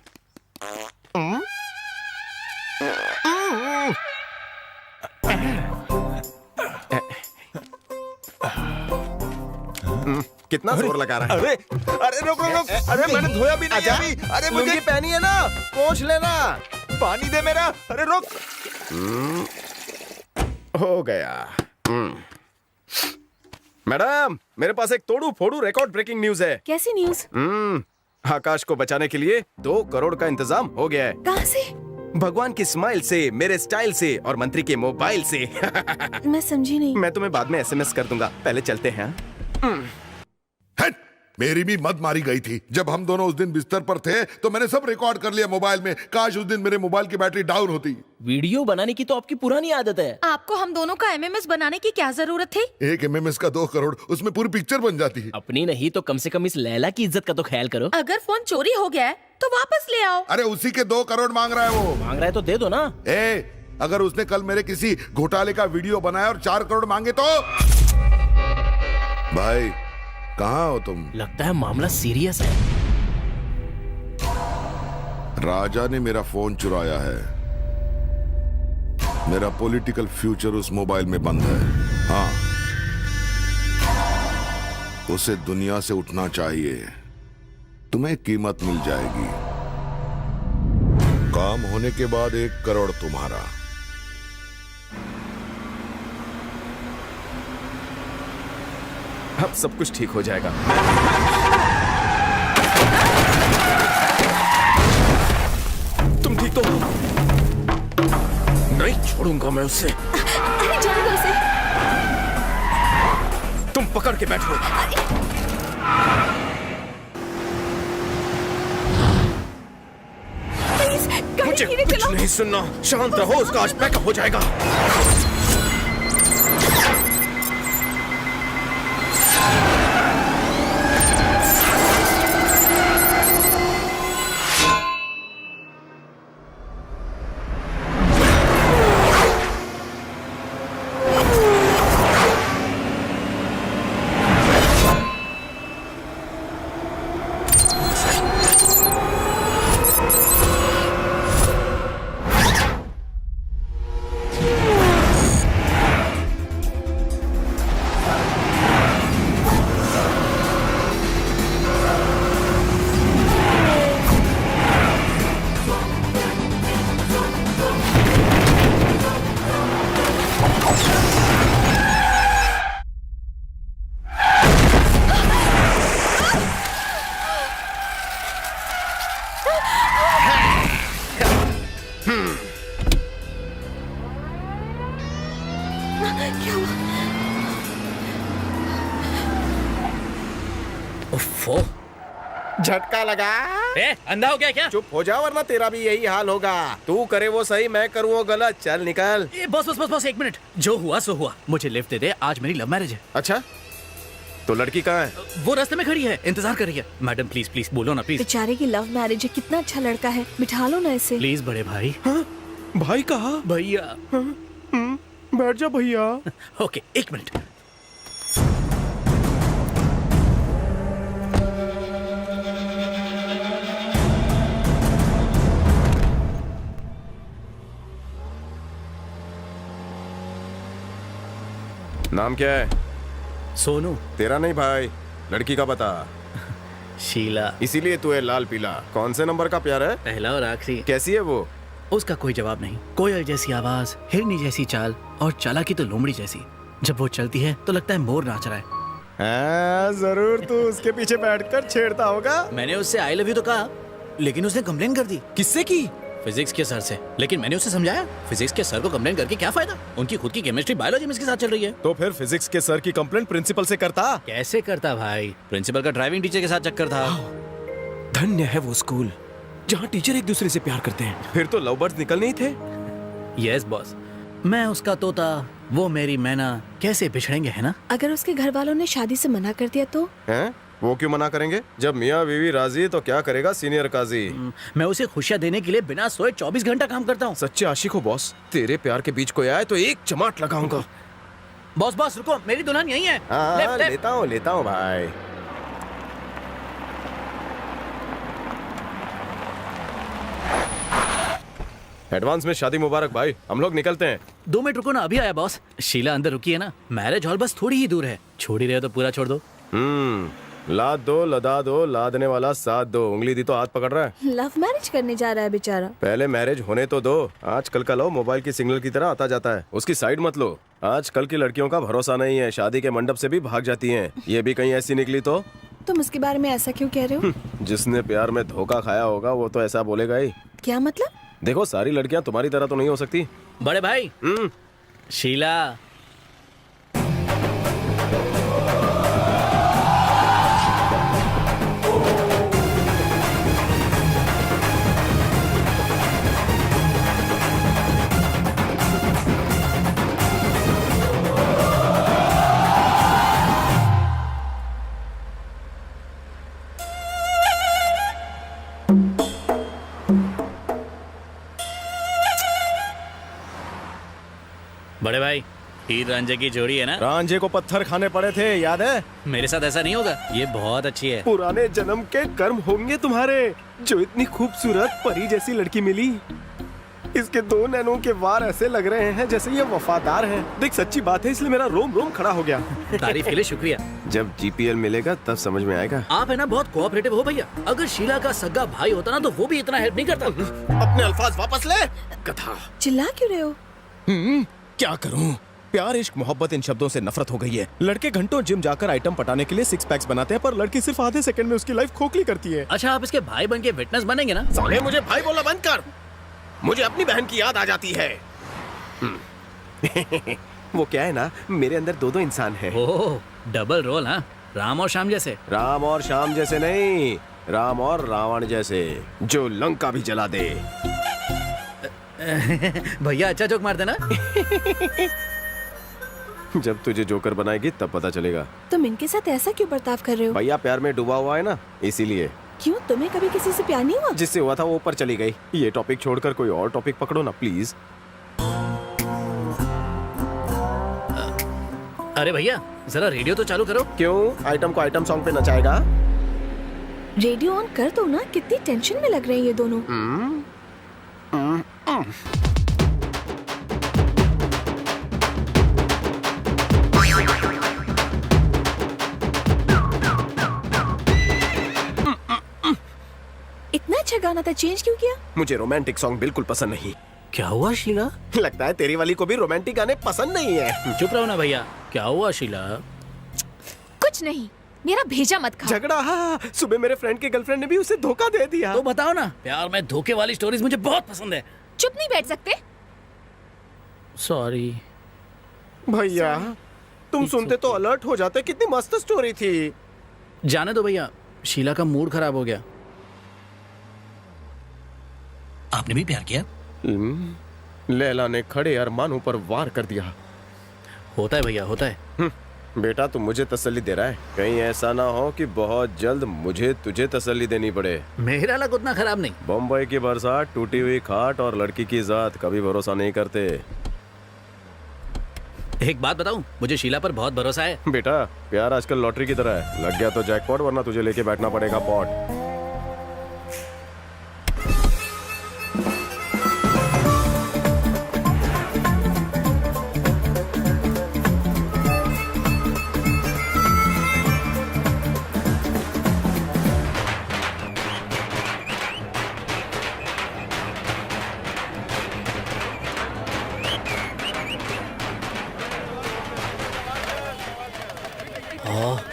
कितना जोर लगा रहा है? अरे अरे रुक रुक रुक, अरे मैंने धोया भी नहीं अभी। अरे लुंगी पहनी है ना, पोंछ लेना। पानी दे मेरा। अरे रुक। हो गया। मैडम, मेरे पास एक तोड़ू फोड़ू रिकॉर्ड ब्रेकिंग न्यूज है। कैसी न्यूज? आकाश को बचाने के लिए 2 करोड़ का इंतजाम हो गया है। कहाँ से? भगवान की स्माइल से, मेरे स्टाइल से और मंत्री के मोबाइल से। मैं समझी नहीं। मैं तुम्हें बाद में SMS कर दूंगा, पहले चलते हैं। हट! मेरी भी मत मारी गई थी। जब हम दोनों उस दिन बिस्तर पर थे तो मैंने सब रिकॉर्ड कर लिया मोबाइल में। काश उस दिन मेरे मोबाइल की बैटरी डाउन होती। वीडियो बनाने की तो आपकी पुरानी आदत है। आपको हम दोनों का MMS बनाने की क्या जरूरत थी? एक MMS का 2 करोड़, उसमें पूरी पिक्चर बन जाती। अपनी नहीं तो कम से कम इस लैला की इज्जत का तो ख्याल करो। अगर फोन चोरी हो गया है तो वापस ले आओ। अरे उसी के 2 करोड़ मांग रहा है वो। मांग रहा है तो दे दो ना। अगर उसने कल मेरे किसी घोटाले का वीडियो बनाया और 4 करोड़ मांगे तो? भाई कहाँ हो तुम? लगता है मामला सीरियस है। राजा ने मेरा फोन चुराया है। मेरा पॉलिटिकल फ्यूचर उस मोबाइल में बंद है। हाँ, उसे दुनिया से उठना चाहिए। तुम्हें कीमत मिल जाएगी। काम होने के बाद 1 करोड़ तुम्हारा। अब सब कुछ ठीक हो जाएगा। तुम ठीक तो हो? नहीं छोड़ूंगा मैं उसे। अरे जाने दो उसे। तुम पकड़ के बैठो। प्लीज गाड़ी मुझे धीरे कुछ चलाओ। नहीं सुनना, शांत रहो, उसका आज बैकअप हो जाएगा। क्या हुआ? उफ़्फ़ो। झटका लगा। अंधा हो गया क्या? चुप हो जा वरना तेरा भी यही हाल होगा। तू करे वो सही, मैं करूँ वो गलत। चल निकल। बस बस बस बस 1 मिनट। जो हुआ सो हुआ। मुझे लिफ्ट दे दे, आज मेरी लव मैरिज है। अच्छा, तो लड़की कहाँ है? वो रास्ते में खड़ी है, इंतजार कर रही है। मैडम प्लीज प्लीज बोलो ना प्लीज। बेचारे की लव मैरिज है, कितना अच्छा लड़का है, बिठा लो ना इसे। प्लीज बड़े भाई। भाई कहा? भैया। बैठ जा भैया। Okay 1 minute. नाम क्या है? सोनू। तेरा नहीं भाई, लड़की का बता। शीला। इसीलिए तू है लाल पीला। कौन से नंबर का प्यार है? पहला और आखिरी। कैसी है वो? उसका कोई जवाब नहीं। कोयल जैसी आवाज, हिरनी जैसी चाल और चालाकी तो लोमड़ी जैसी। जब वो चलती है तो लगता है मोर नाच रहा है। जरूर तू उसके पीछे बैठकर छेड़ता होगा। मैंने उससे आई लव यू तो कहा, लेकिन उसने कंप्लेन कर दी। किससे की? फिजिक्स के सर से। लेकिन मैंने उसे समझाया, फिजिक्स के सर को कंप्लेन करके क्या फायदा? उनकी खुद की केमिस्ट्री बायोलॉजी में इसके साथ चल रही है। तो फिर फिजिक्स के सर की कंप्लेंट प्रिंसिपल से करता? कैसे करता भाई? प्रिंसिपल का ड्राइविंग टीचर के साथ चक्कर था। धन्य है वो स्कूल जहाँ टीचर एक दूसरे से प्यार करते हैं। फिर तो लव बर्ड्स निकलने ही थे। Yes boss. मैं उसका तोता, वो मेरी मैना, कैसे बिछड़ेंगे, है ना? अगर उसके घर वालों ने शादी से मना कर दिया तो? हैं? वो क्यों मना करेंगे? जब मियाँ बीवी राजी तो क्या करेगा सीनियर काजी। मैं उसे खुशियाँ देने के लिए बिना सोए 24 घंटा काम करता हूँ। सच्चे आशिक हो बॉस। तेरे प्यार के बीच कोई आए तो एक चमाट लगाऊंगा। बॉस बॉस रुको, मेरी दुल्हन यही है। हाँ, लेता हूँ भाई। एडवांस में शादी मुबारक भाई। हम लोग निकलते हैं। 2 मिनट रुको ना, अभी आया बॉस। शीला अंदर रुकी है ना, मैरिज हॉल बस थोड़ी ही दूर है। छोड़ ही रहे हो तो पूरा छोड़ दो। लाद दो, लदा दो, लादने वाला साथ दो। उंगली दी तो हाथ पकड़ रहा है। लव मैरिज करने जा रहा है बेचारा। पहले मैरिज होने तो दो। आजकल का लो मोबाइल की सिग्नल की तरह आता जाता है। उसकी साइड मत लो। आजकल की लड़कियों का भरोसा नहीं है, शादी के मंडप से भी भाग जाती हैं। ये भी कहीं ऐसी निकली तो? तुम उसके बारे में ऐसा क्यों कह रहे हो? जिसने प्यार में धोखा खाया होगा वो तो ऐसा बोलेगा ही। क्या मतलब? देखो, सारी लड़कियां तुम्हारी तरह तो नहीं हो सकती। बड़े भाई, शीला। बड़े भाई, हीर रांझे की जोड़ी है ना? रांझे को पत्थर खाने पड़े थे, याद है? मेरे साथ ऐसा नहीं होगा, ये बहुत अच्छी है। पुराने जन्म के कर्म होंगे तुम्हारे, जो इतनी खूबसूरत परी जैसी लड़की मिली। इसके 2 नैनों के वार ऐसे लग रहे हैं जैसे ये वफादार हैं। देख, सच्ची बात है, इसलिए मेरा रोम रोम खड़ा हो गया। तारीफ के लिए शुक्रिया। जब जीपीएल मिलेगा तब समझ में आएगा। आप है ना बहुत कोऑपरेटिव हो भैया। अगर शीला का सगा भाई होता ना तो वो भी इतना हेल्प नहीं करता। अपने अल्फाज वापस ले। कथा। चिल्ला क्यों रहे हो? क्या करूं? प्यार, इश्क, मोहब्बत, इन शब्दों से नफरत हो गई है। लड़के घंटों जिम जाकर आइटम पटाने के लिए 6 पैक्स बनाते हैं, पर लड़की सिर्फ आधे सेकंड में उसकी लाइफ खोखली करती है। अच्छा, आप इसके भाई बन के विटनेस बनेंगे ना? साले, मुझे भाई बोलना बंद कर। मुझे अपनी बहन की याद आ जाती है। वो क्या है ना, मेरे अंदर 2 इंसान हैं। ओह, डबल रोल। हाँ, राम और श्याम जैसे। राम और श्याम जैसे नहीं, राम और रावण जैसे, जो लंका भी जला दे। भैया अच्छा जोक मारते ना। जब तुझे जोकर बनाएगी तब पता चलेगा। तुम इनके साथ ऐसा क्यों बर्ताव कर रहे हो? भैया प्यार में डूबा हुआ है ना, इसीलिए। क्यों, तुम्हें कभी किसी से प्यार नहीं हुआ? जिससे हुआ था वो ऊपर चली गई। ये टॉपिक छोड़कर कोई और टॉपिक पकड़ो ना प्लीज। अरे भैया, जरा रेडियो तो चालू करो। क्यों, आइटम को आइटम सॉन्ग पे नचाएगा? रेडियो ऑन कर दो ना, कितनी टेंशन में लग रहे हैं ये दोनों। इतना अच्छा गाना था, चेंज क्यों किया? मुझे रोमांटिक सॉन्ग बिल्कुल पसंद नहीं। क्या हुआ शीला? लगता है तेरी वाली को भी रोमांटिक गाने पसंद नहीं है। चुप रहो ना भैया। क्या हुआ शीला? कुछ नहीं, मेरा भेजा मत खा। झगड़ा? हाँ, सुबह मेरे फ्रेंड की गर्लफ्रेंड ने भी उसे धोखा दे दिया। तो बताओ ना, प्यार में धोखे वाली स्टोरीज मुझे बहुत पसंद है। चुप नहीं बैठ सकते? सॉरी भैया, तुम सुनते तो अलर्ट हो जाते। कितनी मस्त स्टोरी थी। जाने दो भैया, शीला का मूड खराब हो गया। आपने भी प्यार किया? लैला ने खड़े अरमानों पर वार कर दिया। होता है भैया, होता है। बेटा, तुम मुझे तसल्ली दे रहा है, कहीं ऐसा ना हो कि बहुत जल्द मुझे तुझे तसल्ली देनी पड़े। मेरा लक उतना खराब नहीं। बम्बई की बरसात, टूटी हुई खाट और लड़की की जात, कभी भरोसा नहीं करते। एक बात बताऊं, मुझे शीला पर बहुत भरोसा है। बेटा, प्यार आजकल लॉटरी की तरह है, लग गया तो जैकपॉट, वरना तुझे लेके बैठना पड़ेगा पॉट।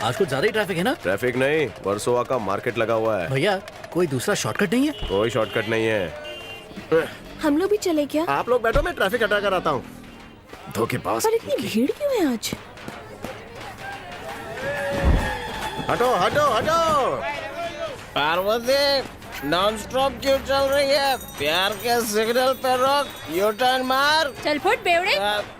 आज कुछ ज्यादा ही ट्रैफिक है ना? ट्रैफिक नहीं, वर्सोवा का मार्केट लगा हुआ है। भैया, कोई दूसरा शॉर्टकट नहीं है? कोई शॉर्टकट नहीं है। हम लोग भी चले क्या? आप लोग बैठो, मैं ट्रैफिक हटा कर आता हूँ। धोखेबाज। पर इतनी भीड़ क्यों है आज? हटो हटो हटो। पार्वती, नॉन स्टॉप क्यों चल रही है? प्यार के सिग्नल पे रोक, यू टर्न मार। चल फुट बेवड़े।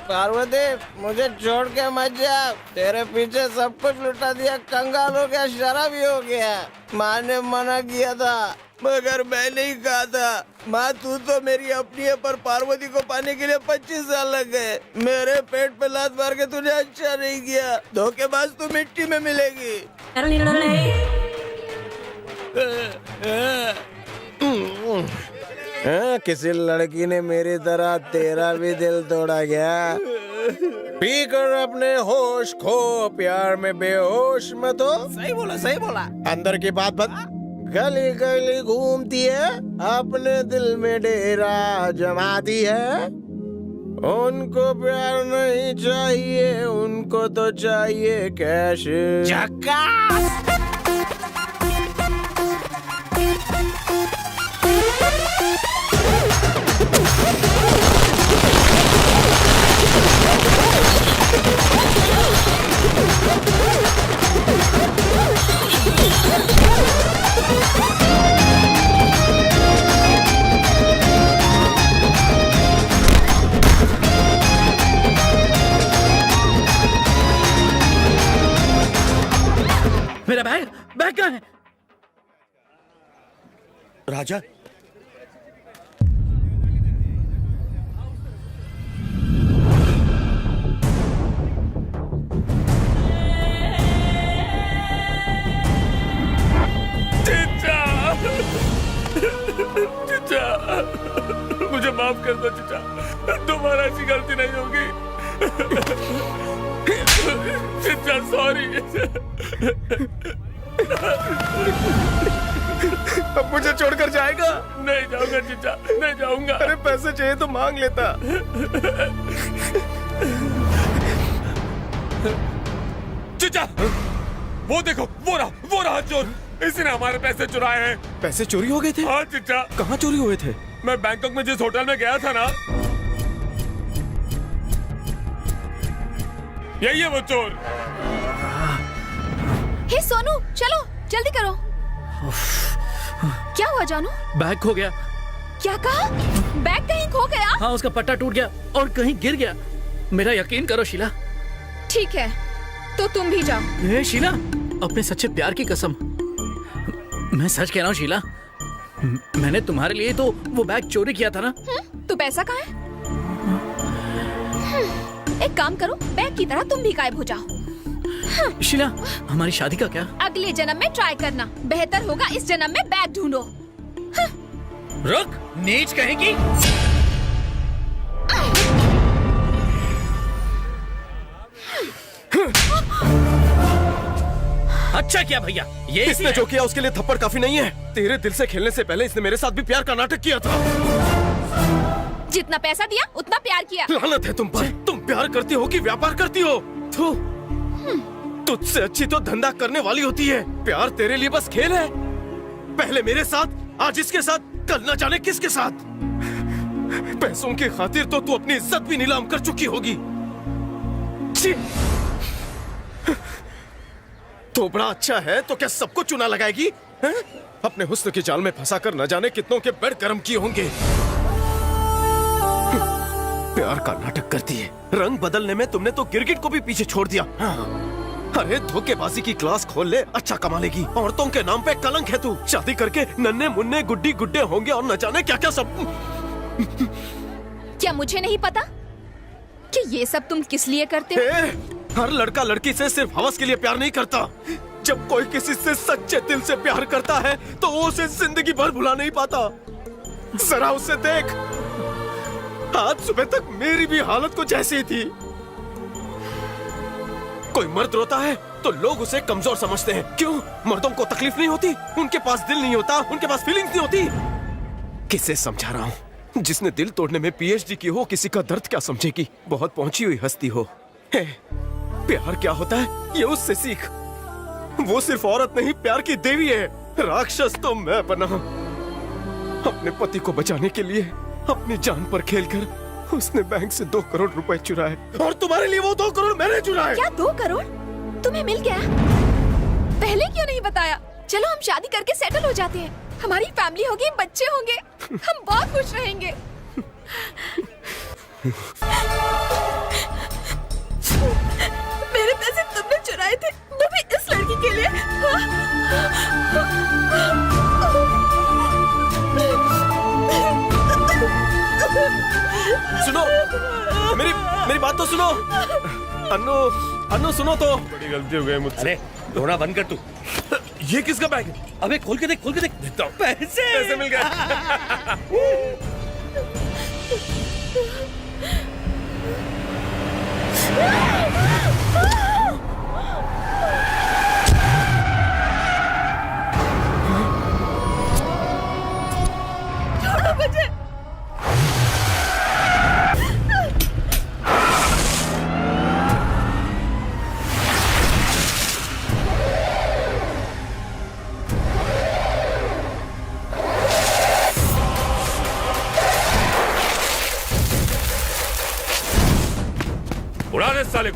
पार्वती, मुझे छोड़ के मत जा। तेरे पीछे सब कुछ लुटा दिया, कंगाल हो गया, शराबी हो गया। माँ ने मना किया था मगर मैं नहीं कहा था। माँ, तू तो मेरी अपनी है, पर पार्वती को पाने के लिए 25 साल लग गए। मेरे पेट पे लात मार के तूने अच्छा नहीं किया। धोखेबाज, तू मिट्टी में मिलेगी। किसी लड़की ने मेरी तरह तेरा भी दिल तोड़ा गया। पी कर अपने होश खो, प्यार में बेहोश मत हो। सही बोला, सही बोला। अंदर की बात बता। गली गली घूमती है, अपने दिल में डेरा जमाती है। उनको प्यार नहीं चाहिए, उनको तो चाहिए कैश। मेरा बैग बैग कहाँ है? राजा, चचा, मुझे माफ कर दो चचा, दोबारा ऐसी गलती नहीं होगी। चचा सॉरी। अब मुझे छोड़कर जाएगा? नहीं जाऊंगा चचा, नहीं जाऊंगा। अरे पैसे चाहिए तो मांग लेता। चचा, वो देखो, वो रहा चोर। इसी ने हमारे पैसे चुराए हैं। पैसे चोरी हो गए थे? हाँ चचा। कहाँ चोरी हुए थे? मैं बैंकॉक में जिस होटल में गया था ना, यही है वो चोर। हे सोनू, चलो जल्दी करो। क्या हुआ जानू? बैग खो गया। क्या कहा? बैग कहीं खो गया? हाँ, उसका पट्टा टूट गया और कहीं गिर गया। मेरा यकीन करो शीला। ठीक है, तो तुम भी जाओ। हे शीला, अपने सच्चे प्यार की कसम, मैं सच कह रहा हूँ शीला, मैंने तुम्हारे लिए तो वो बैग चोरी किया था ना। तो पैसा कहाँ है? एक काम करो, बैग की तरह तुम भी गायब हो जाओ। शीला, हमारी शादी का क्या? अगले जन्म में ट्राई करना, बेहतर होगा इस जन्म में बैग ढूंढो। रुक, नीच कहेगी। अच्छा क्या भैया, ये इसने जो किया उसके लिए थप्पड़ काफी नहीं है। तेरे दिल से खेलने से पहले इसने मेरे साथ भी प्यार का नाटक किया था। जितना पैसा दिया उतना प्यार किया। लानत है तुम पर। तुम प्यार करती हो कि व्यापार करती हो? तुझसे अच्छी तो धंधा करने वाली होती है। प्यार तेरे लिए बस खेल है। पहले मेरे साथ, आज इसके साथ, कल न जाने किसके साथ। पैसों की खातिर तो तू अपनी इज्जत भी नीलाम कर चुकी होगी। तो बड़ा अच्छा है तो क्या सबको चुना लगाएगी? है? अपने हुस्न के जाल में फंसाकर न जाने कितनों के बेड गर्म किए होंगे। प्यार का नाटक करती है। रंग बदलने में तुमने तो गिरगिट को भी पीछे छोड़ दिया। अरे धोखेबाजी की क्लास खोल ले, अच्छा कमा लेगी। औरतों के नाम पे कलंक है तू। शादी करके नन्हे मुन्ने गुड्डी गुड्डे होंगे और न जाने क्या क्या सब। क्या मुझे नहीं पता कि ये सब तुम किस लिए करते हो? हर लड़का लड़की से सिर्फ हवस के लिए प्यार नहीं करता। जब कोई किसी से सच्चे दिल से प्यार करता है तो वो उसे जिंदगी भर भुला नहीं पाता। जरा उसे देख, आज सुबह तक मेरी भी हालत कुछ ऐसी ही थी। कोई मर्द रोता है तो लोग उसे कमजोर समझते हैं। क्यों? मर्दों को तकलीफ नहीं होती, उनके पास दिल नहीं होता, उनके पास फीलिंग्स नहीं होती। किसे समझा रहा हूँ? जिसने दिल तोड़ने में पीएचडी की हो, किसी का दर्द क्या समझेगी? बहुत पहुंची हुई हस्ती हो। प्यार क्या होता है ये उससे सीख। वो सिर्फ औरत नहीं, प्यार की देवी है। राक्षस तो मैं बना। अपने पति को बचाने के लिए अपनी जान पर खेलकर उसने बैंक से 2 करोड़ रुपए चुराए। और तुम्हारे लिए वो 2 करोड़ मैंने चुराए। क्या 2 करोड़ तुम्हें मिल गया? पहले क्यों नहीं बताया? चलो हम शादी करके सेटल हो जाते हैं। हमारी फैमिली होगी, बच्चे होंगे, हम बहुत खुश रहेंगे। मेरे पैसे तुमने चुराए थे, वो भी इस लड़की के लिए। सुनो, मेरी बात तो सुनो। अन्नू सुनो तो। बड़ी गलती हो गई मुझसे। अरे रोना बंद कर तू। ये किसका बैग है? अबे खोल के देख देखता हूँ। पैसे मिल गए। छोड़ो मुझे।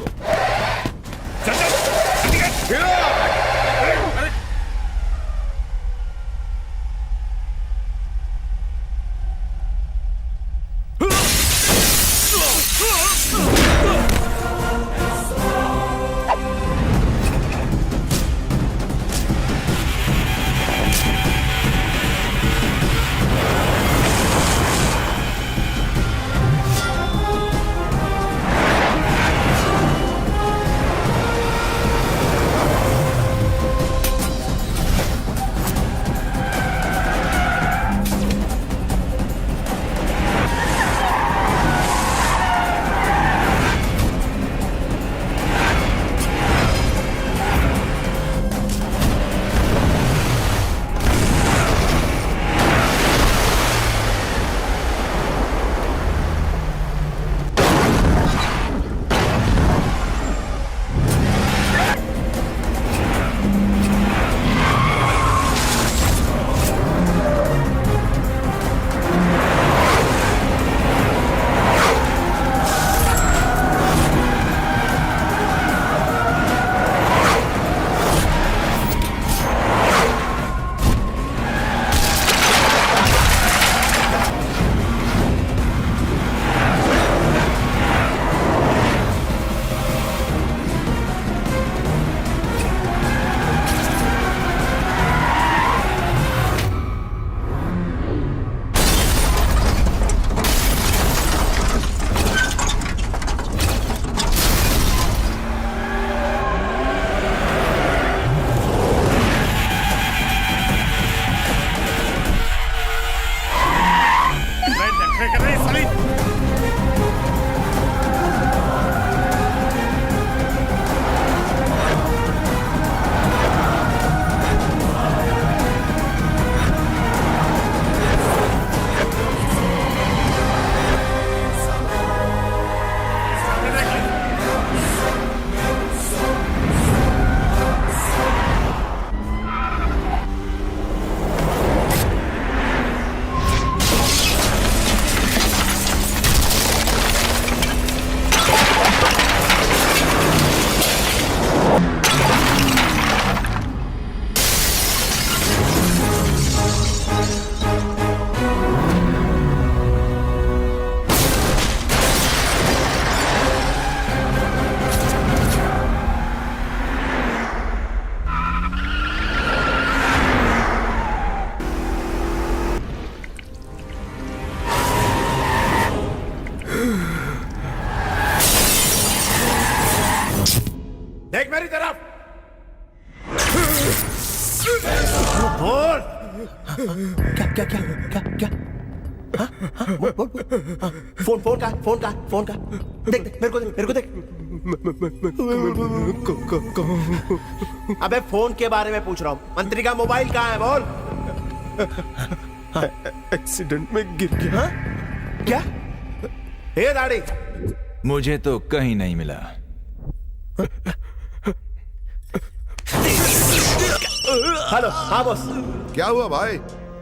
को। चल चल जल्दी कर। अरे देख मेरी तरफ। बोल। क्या क्या क्या क्या क्या हाँ? हाँ? बोल, बोल, बोल। हाँ, फोन का देख देख मेरे को देख अबे फोन के बारे में पूछ रहा हूँ। मंत्री का मोबाइल कहाँ है बोल। एक्सीडेंट में गिर गया। हाँ? क्या हे दाढ़ी मुझे तो कहीं नहीं मिला। हेलो हाँ बॉस। क्या हुआ भाई?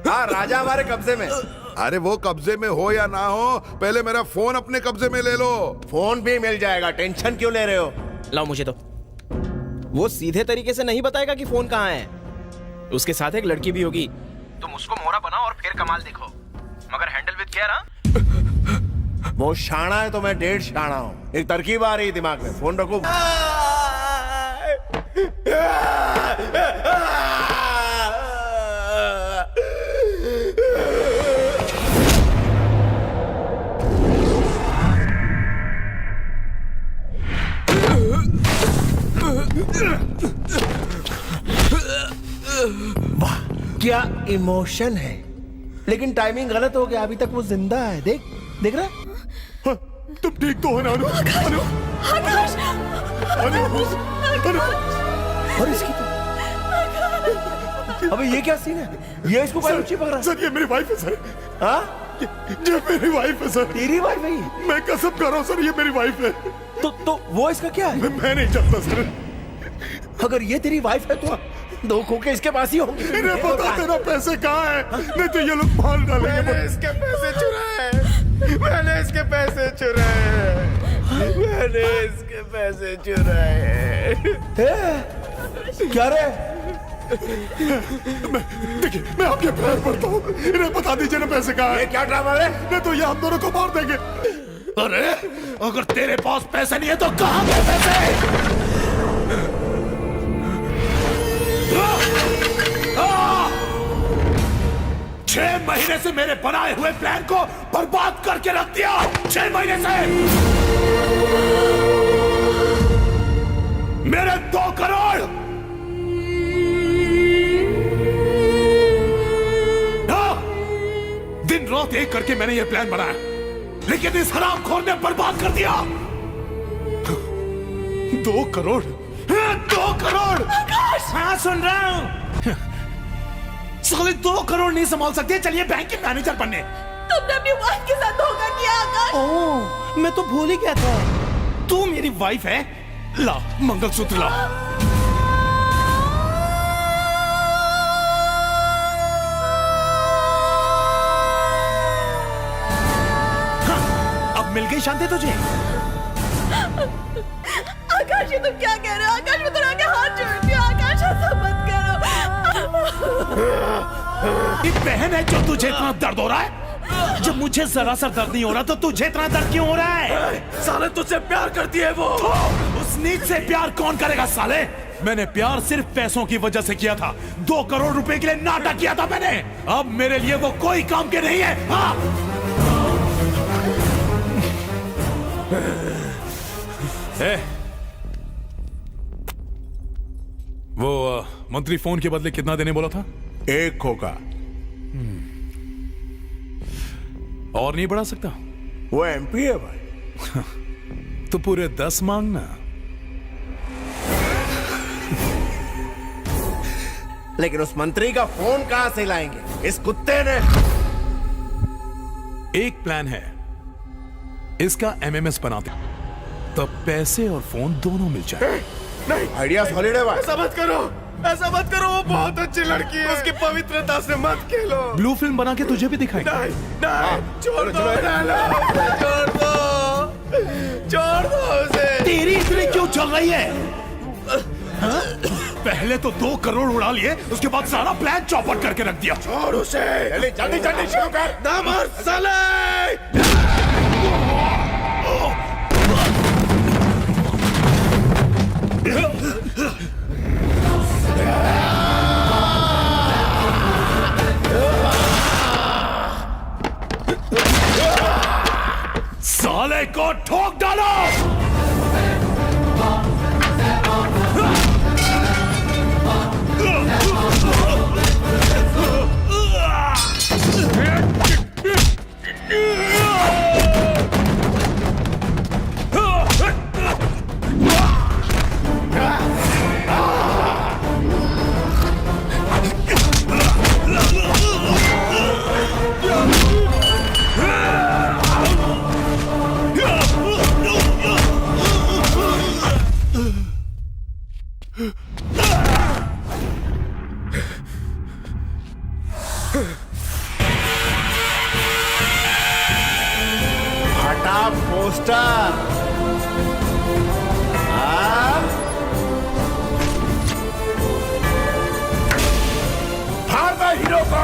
हाँ राजा हमारे कब्जे में। अरे वो कब्जे में हो या ना हो, पहले मेरा फोन अपने कब्जे में ले लो। फोन भी मिल जाएगा, टेंशन क्यों ले रहे हो? लाओ मुझे तो। वो सीधे तरीके से नहीं बताएगा कि फोन कहाँ है। उसके साथ एक लड़की भी होगी। तुम उसको मोहरा बनाओ और फिर कमाल देखो, मगर हैंडल विद केयर। हाँ वो शाना है तो मैं 1.5 शाना हूँ। एक तरकीब आ रही दिमाग में, फोन रखो। वाह क्या इमोशन है, लेकिन टाइमिंग गलत हो गया। अभी तक वो जिंदा है। देख रहा है? तुम ठीक तो हो ना? और इसकी तो अबे ये क्या सीन है? ये इसको क्या ऊंची पकड़ा? सर ये मेरी वाइफ है सर। हाँ ये मेरी वाइफ है सर। तेरी वाइफ है ये? मैं कसम कर रहा हूँ सर, ये मेरी वाइफ है। तो वो इसका क्या है? मैं नहीं जानता सर। अगर ये तेरी वाइफ है तो 2 खोखे इसके पास ही होंगे। इन्हें पता तेरा पैसे कहाँ है, नहीं तो ये लोग मार डालेंगे। मैंने इसके पैसे चुराए। मैंने इसके पैसे चुराए। क्या रे? देखिए, मैं आपके पैर पड़ता हूँ, इन्हें बता दीजिए ना पैसे कहाँ हैं। ये क्या ड्रामा है? नहीं तो ये हम दोनों को मार देंगे। अरे अगर तेरे पास पैसे नहीं है तो कहाँ गए पैसे? 6 महीने से मेरे बनाए हुए प्लान को बर्बाद करके रख दिया। 6 महीने से मेरे 2 करोड़ दिन रात एक करके मैंने ये प्लान बनाया, लेकिन इस हरामखोर ने बर्बाद कर दिया। 2 करोड़ 2 करोड़। हाँ सुन रहा हूँ। साले 2 करोड़ नहीं संभाल सकते, चलिए बैंक के मैनेजर बनने। तुमने अपनी वाइफ के साथ धोखा किया आकाश। ओह, मैं तो भूल ही गया था। तू मेरी वाइफ है। ला मंगलसूत्र ला। हाँ, अब मिल गई शांति तुझे। आकाश ये तुम क्या कह रहे हो? आकाश मैं तुम्हारे हाथ जोड़ती हूँ। आकाश ऐसा मत करो। ये बहन है जो तुझे इतना दर्द हो रहा है? जब मुझे जरा सा दर्द नहीं हो रहा तो तुझे इतना दर्द क्यों हो रहा है? साले तुझसे प्यार करती है वो। उस नीच से प्यार कौन करेगा साले? मैंने प्यार सिर्फ पैसों की वजह से किया था। 2 करोड़ रुपए के लिए नाटक किया था मैंने। अब मेरे लिए वो कोई काम के नहीं है। हाँ? वो मंत्री फोन के बदले कितना देने बोला था? 1 खोका। और नहीं बढ़ा सकता? वो एमपी है भाई। तो पूरे 10 मांगना। लेकिन उस मंत्री का फोन कहां से लाएंगे? इस कुत्ते ने। एक प्लान है, इसका एमएमएस बना दे, तब पैसे और फोन दोनों मिल जाए। नहीं, आइडिया सॉलिड है भाई। ऐसा मत करो, ऐसा मत करो। वो बहुत अच्छी लड़की है। उसकी पवित्रता से मत खेलो। ब्लू फिल्म बना के तुझे भी दिखाएंगे। नहीं, नहीं, छोड़ दो, छोड़ दो उसे। तेरी इतनी क्यों चल रही है? हाँ? पहले तो 2 करोड़ उड़ा लिए, उसके बाद सारा प्लान चौपट करके रख दिया। छोड़ उसे। जल्दी जल्दी शुरू कर। ना मार साले। साले को ठोक डालो। हटा पोस्टर। फाड़ दो हीरो को।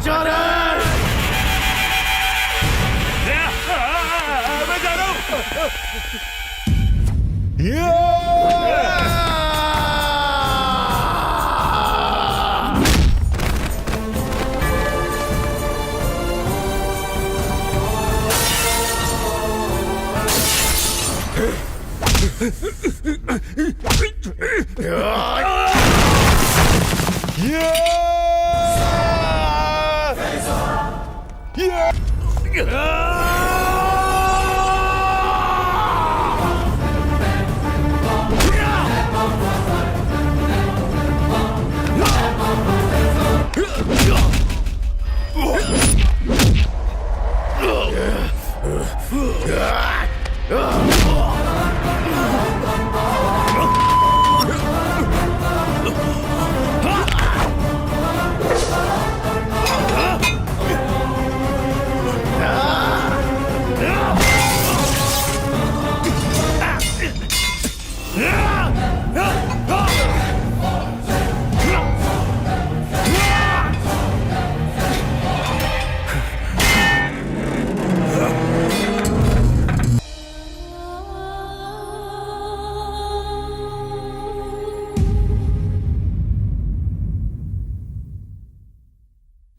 चोर है। मैं जा रहा हूँ।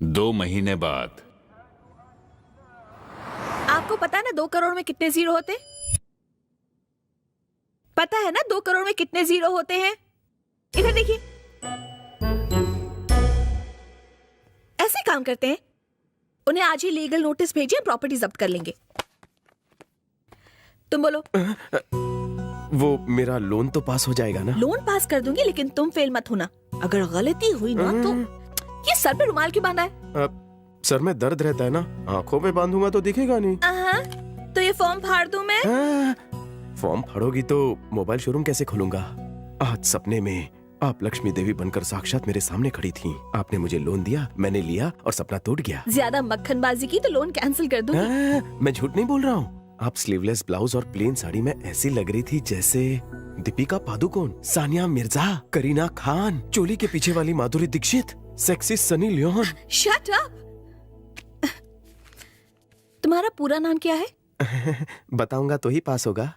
दो महीने बाद। आपको पता है ना 2 करोड़ में कितने जीरो होते? पता है ना 2 करोड़ में कितने जीरो होते हैं? इधर देखिए, ऐसे काम करते हैं। उन्हें आज ही लीगल नोटिस भेजिए, प्रॉपर्टी जब्त कर लेंगे। तुम बोलो। वो मेरा लोन तो पास हो जाएगा ना? लोन पास कर दूंगी, लेकिन तुम फेल मत होना। अगर गलती हुई ना तो ये सर पे रुमाल क्यों बांधा है? सर में दर्द रहता है ना, आंखों पे बांधूंगा तो दिखेगा नहीं। तो ये फॉर्म फाड़ दूं मैं? फॉर्म फाड़ोगी तो मोबाइल शोरूम कैसे खोलूंगा? आज सपने में आप लक्ष्मी देवी बनकर साक्षात मेरे सामने खड़ी थी। आपने मुझे लोन दिया, मैंने लिया और सपना टूट गया। ज्यादा मक्खनबाजी की तो लोन कैंसिल कर दूंगी। मैं झूठ नहीं बोल रहा हूँ। आप स्लीवलेस ब्लाउज और प्लेन साड़ी में ऐसी लग रही थी जैसे दीपिका पादुकोण, सानिया मिर्जा, करीना खान, चोली के पीछे वाली Madhuri Dixit, sexy Sunny Leone. Shut up. तुम्हारा पूरा नाम क्या है? बताऊंगा तो ही पास होगा।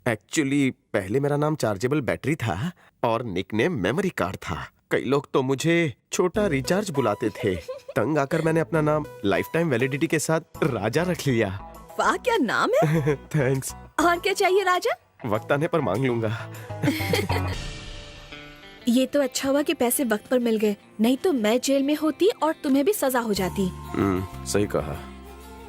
एक्चुअली पहले मेरा नाम चार्जेबल बैटरी था और निकनेम मेमोरी कार्ड था। कई लोग तो मुझे छोटा रिचार्ज बुलाते थे। तंग आकर मैंने अपना नाम लाइफ टाइम वैलिडिटी के साथ राजा रख लिया। वाह, क्या नाम है। थैंक्स। और क्या चाहिए राजा? वक्त आने पर मांग लूंगा। ये तो अच्छा हुआ कि पैसे वक्त पर मिल गए, नहीं तो मैं जेल में होती और तुम्हें भी सजा हो जाती। सही कहा।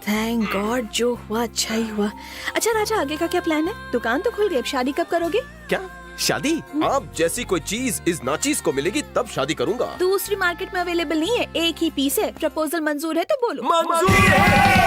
थैंक गॉड, जो हुआ अच्छा ही हुआ। अच्छा राजा, आगे का क्या प्लान है? दुकान तो खुल गई, अब शादी कब करोगे? क्या शादी? आप जैसी कोई चीज इस नाचीज को मिलेगी तब शादी करूंगा। दूसरी मार्केट में अवेलेबल नहीं है, एक ही पीस है। प्रपोजल मंजूर है तो बोलो। मंजूर है।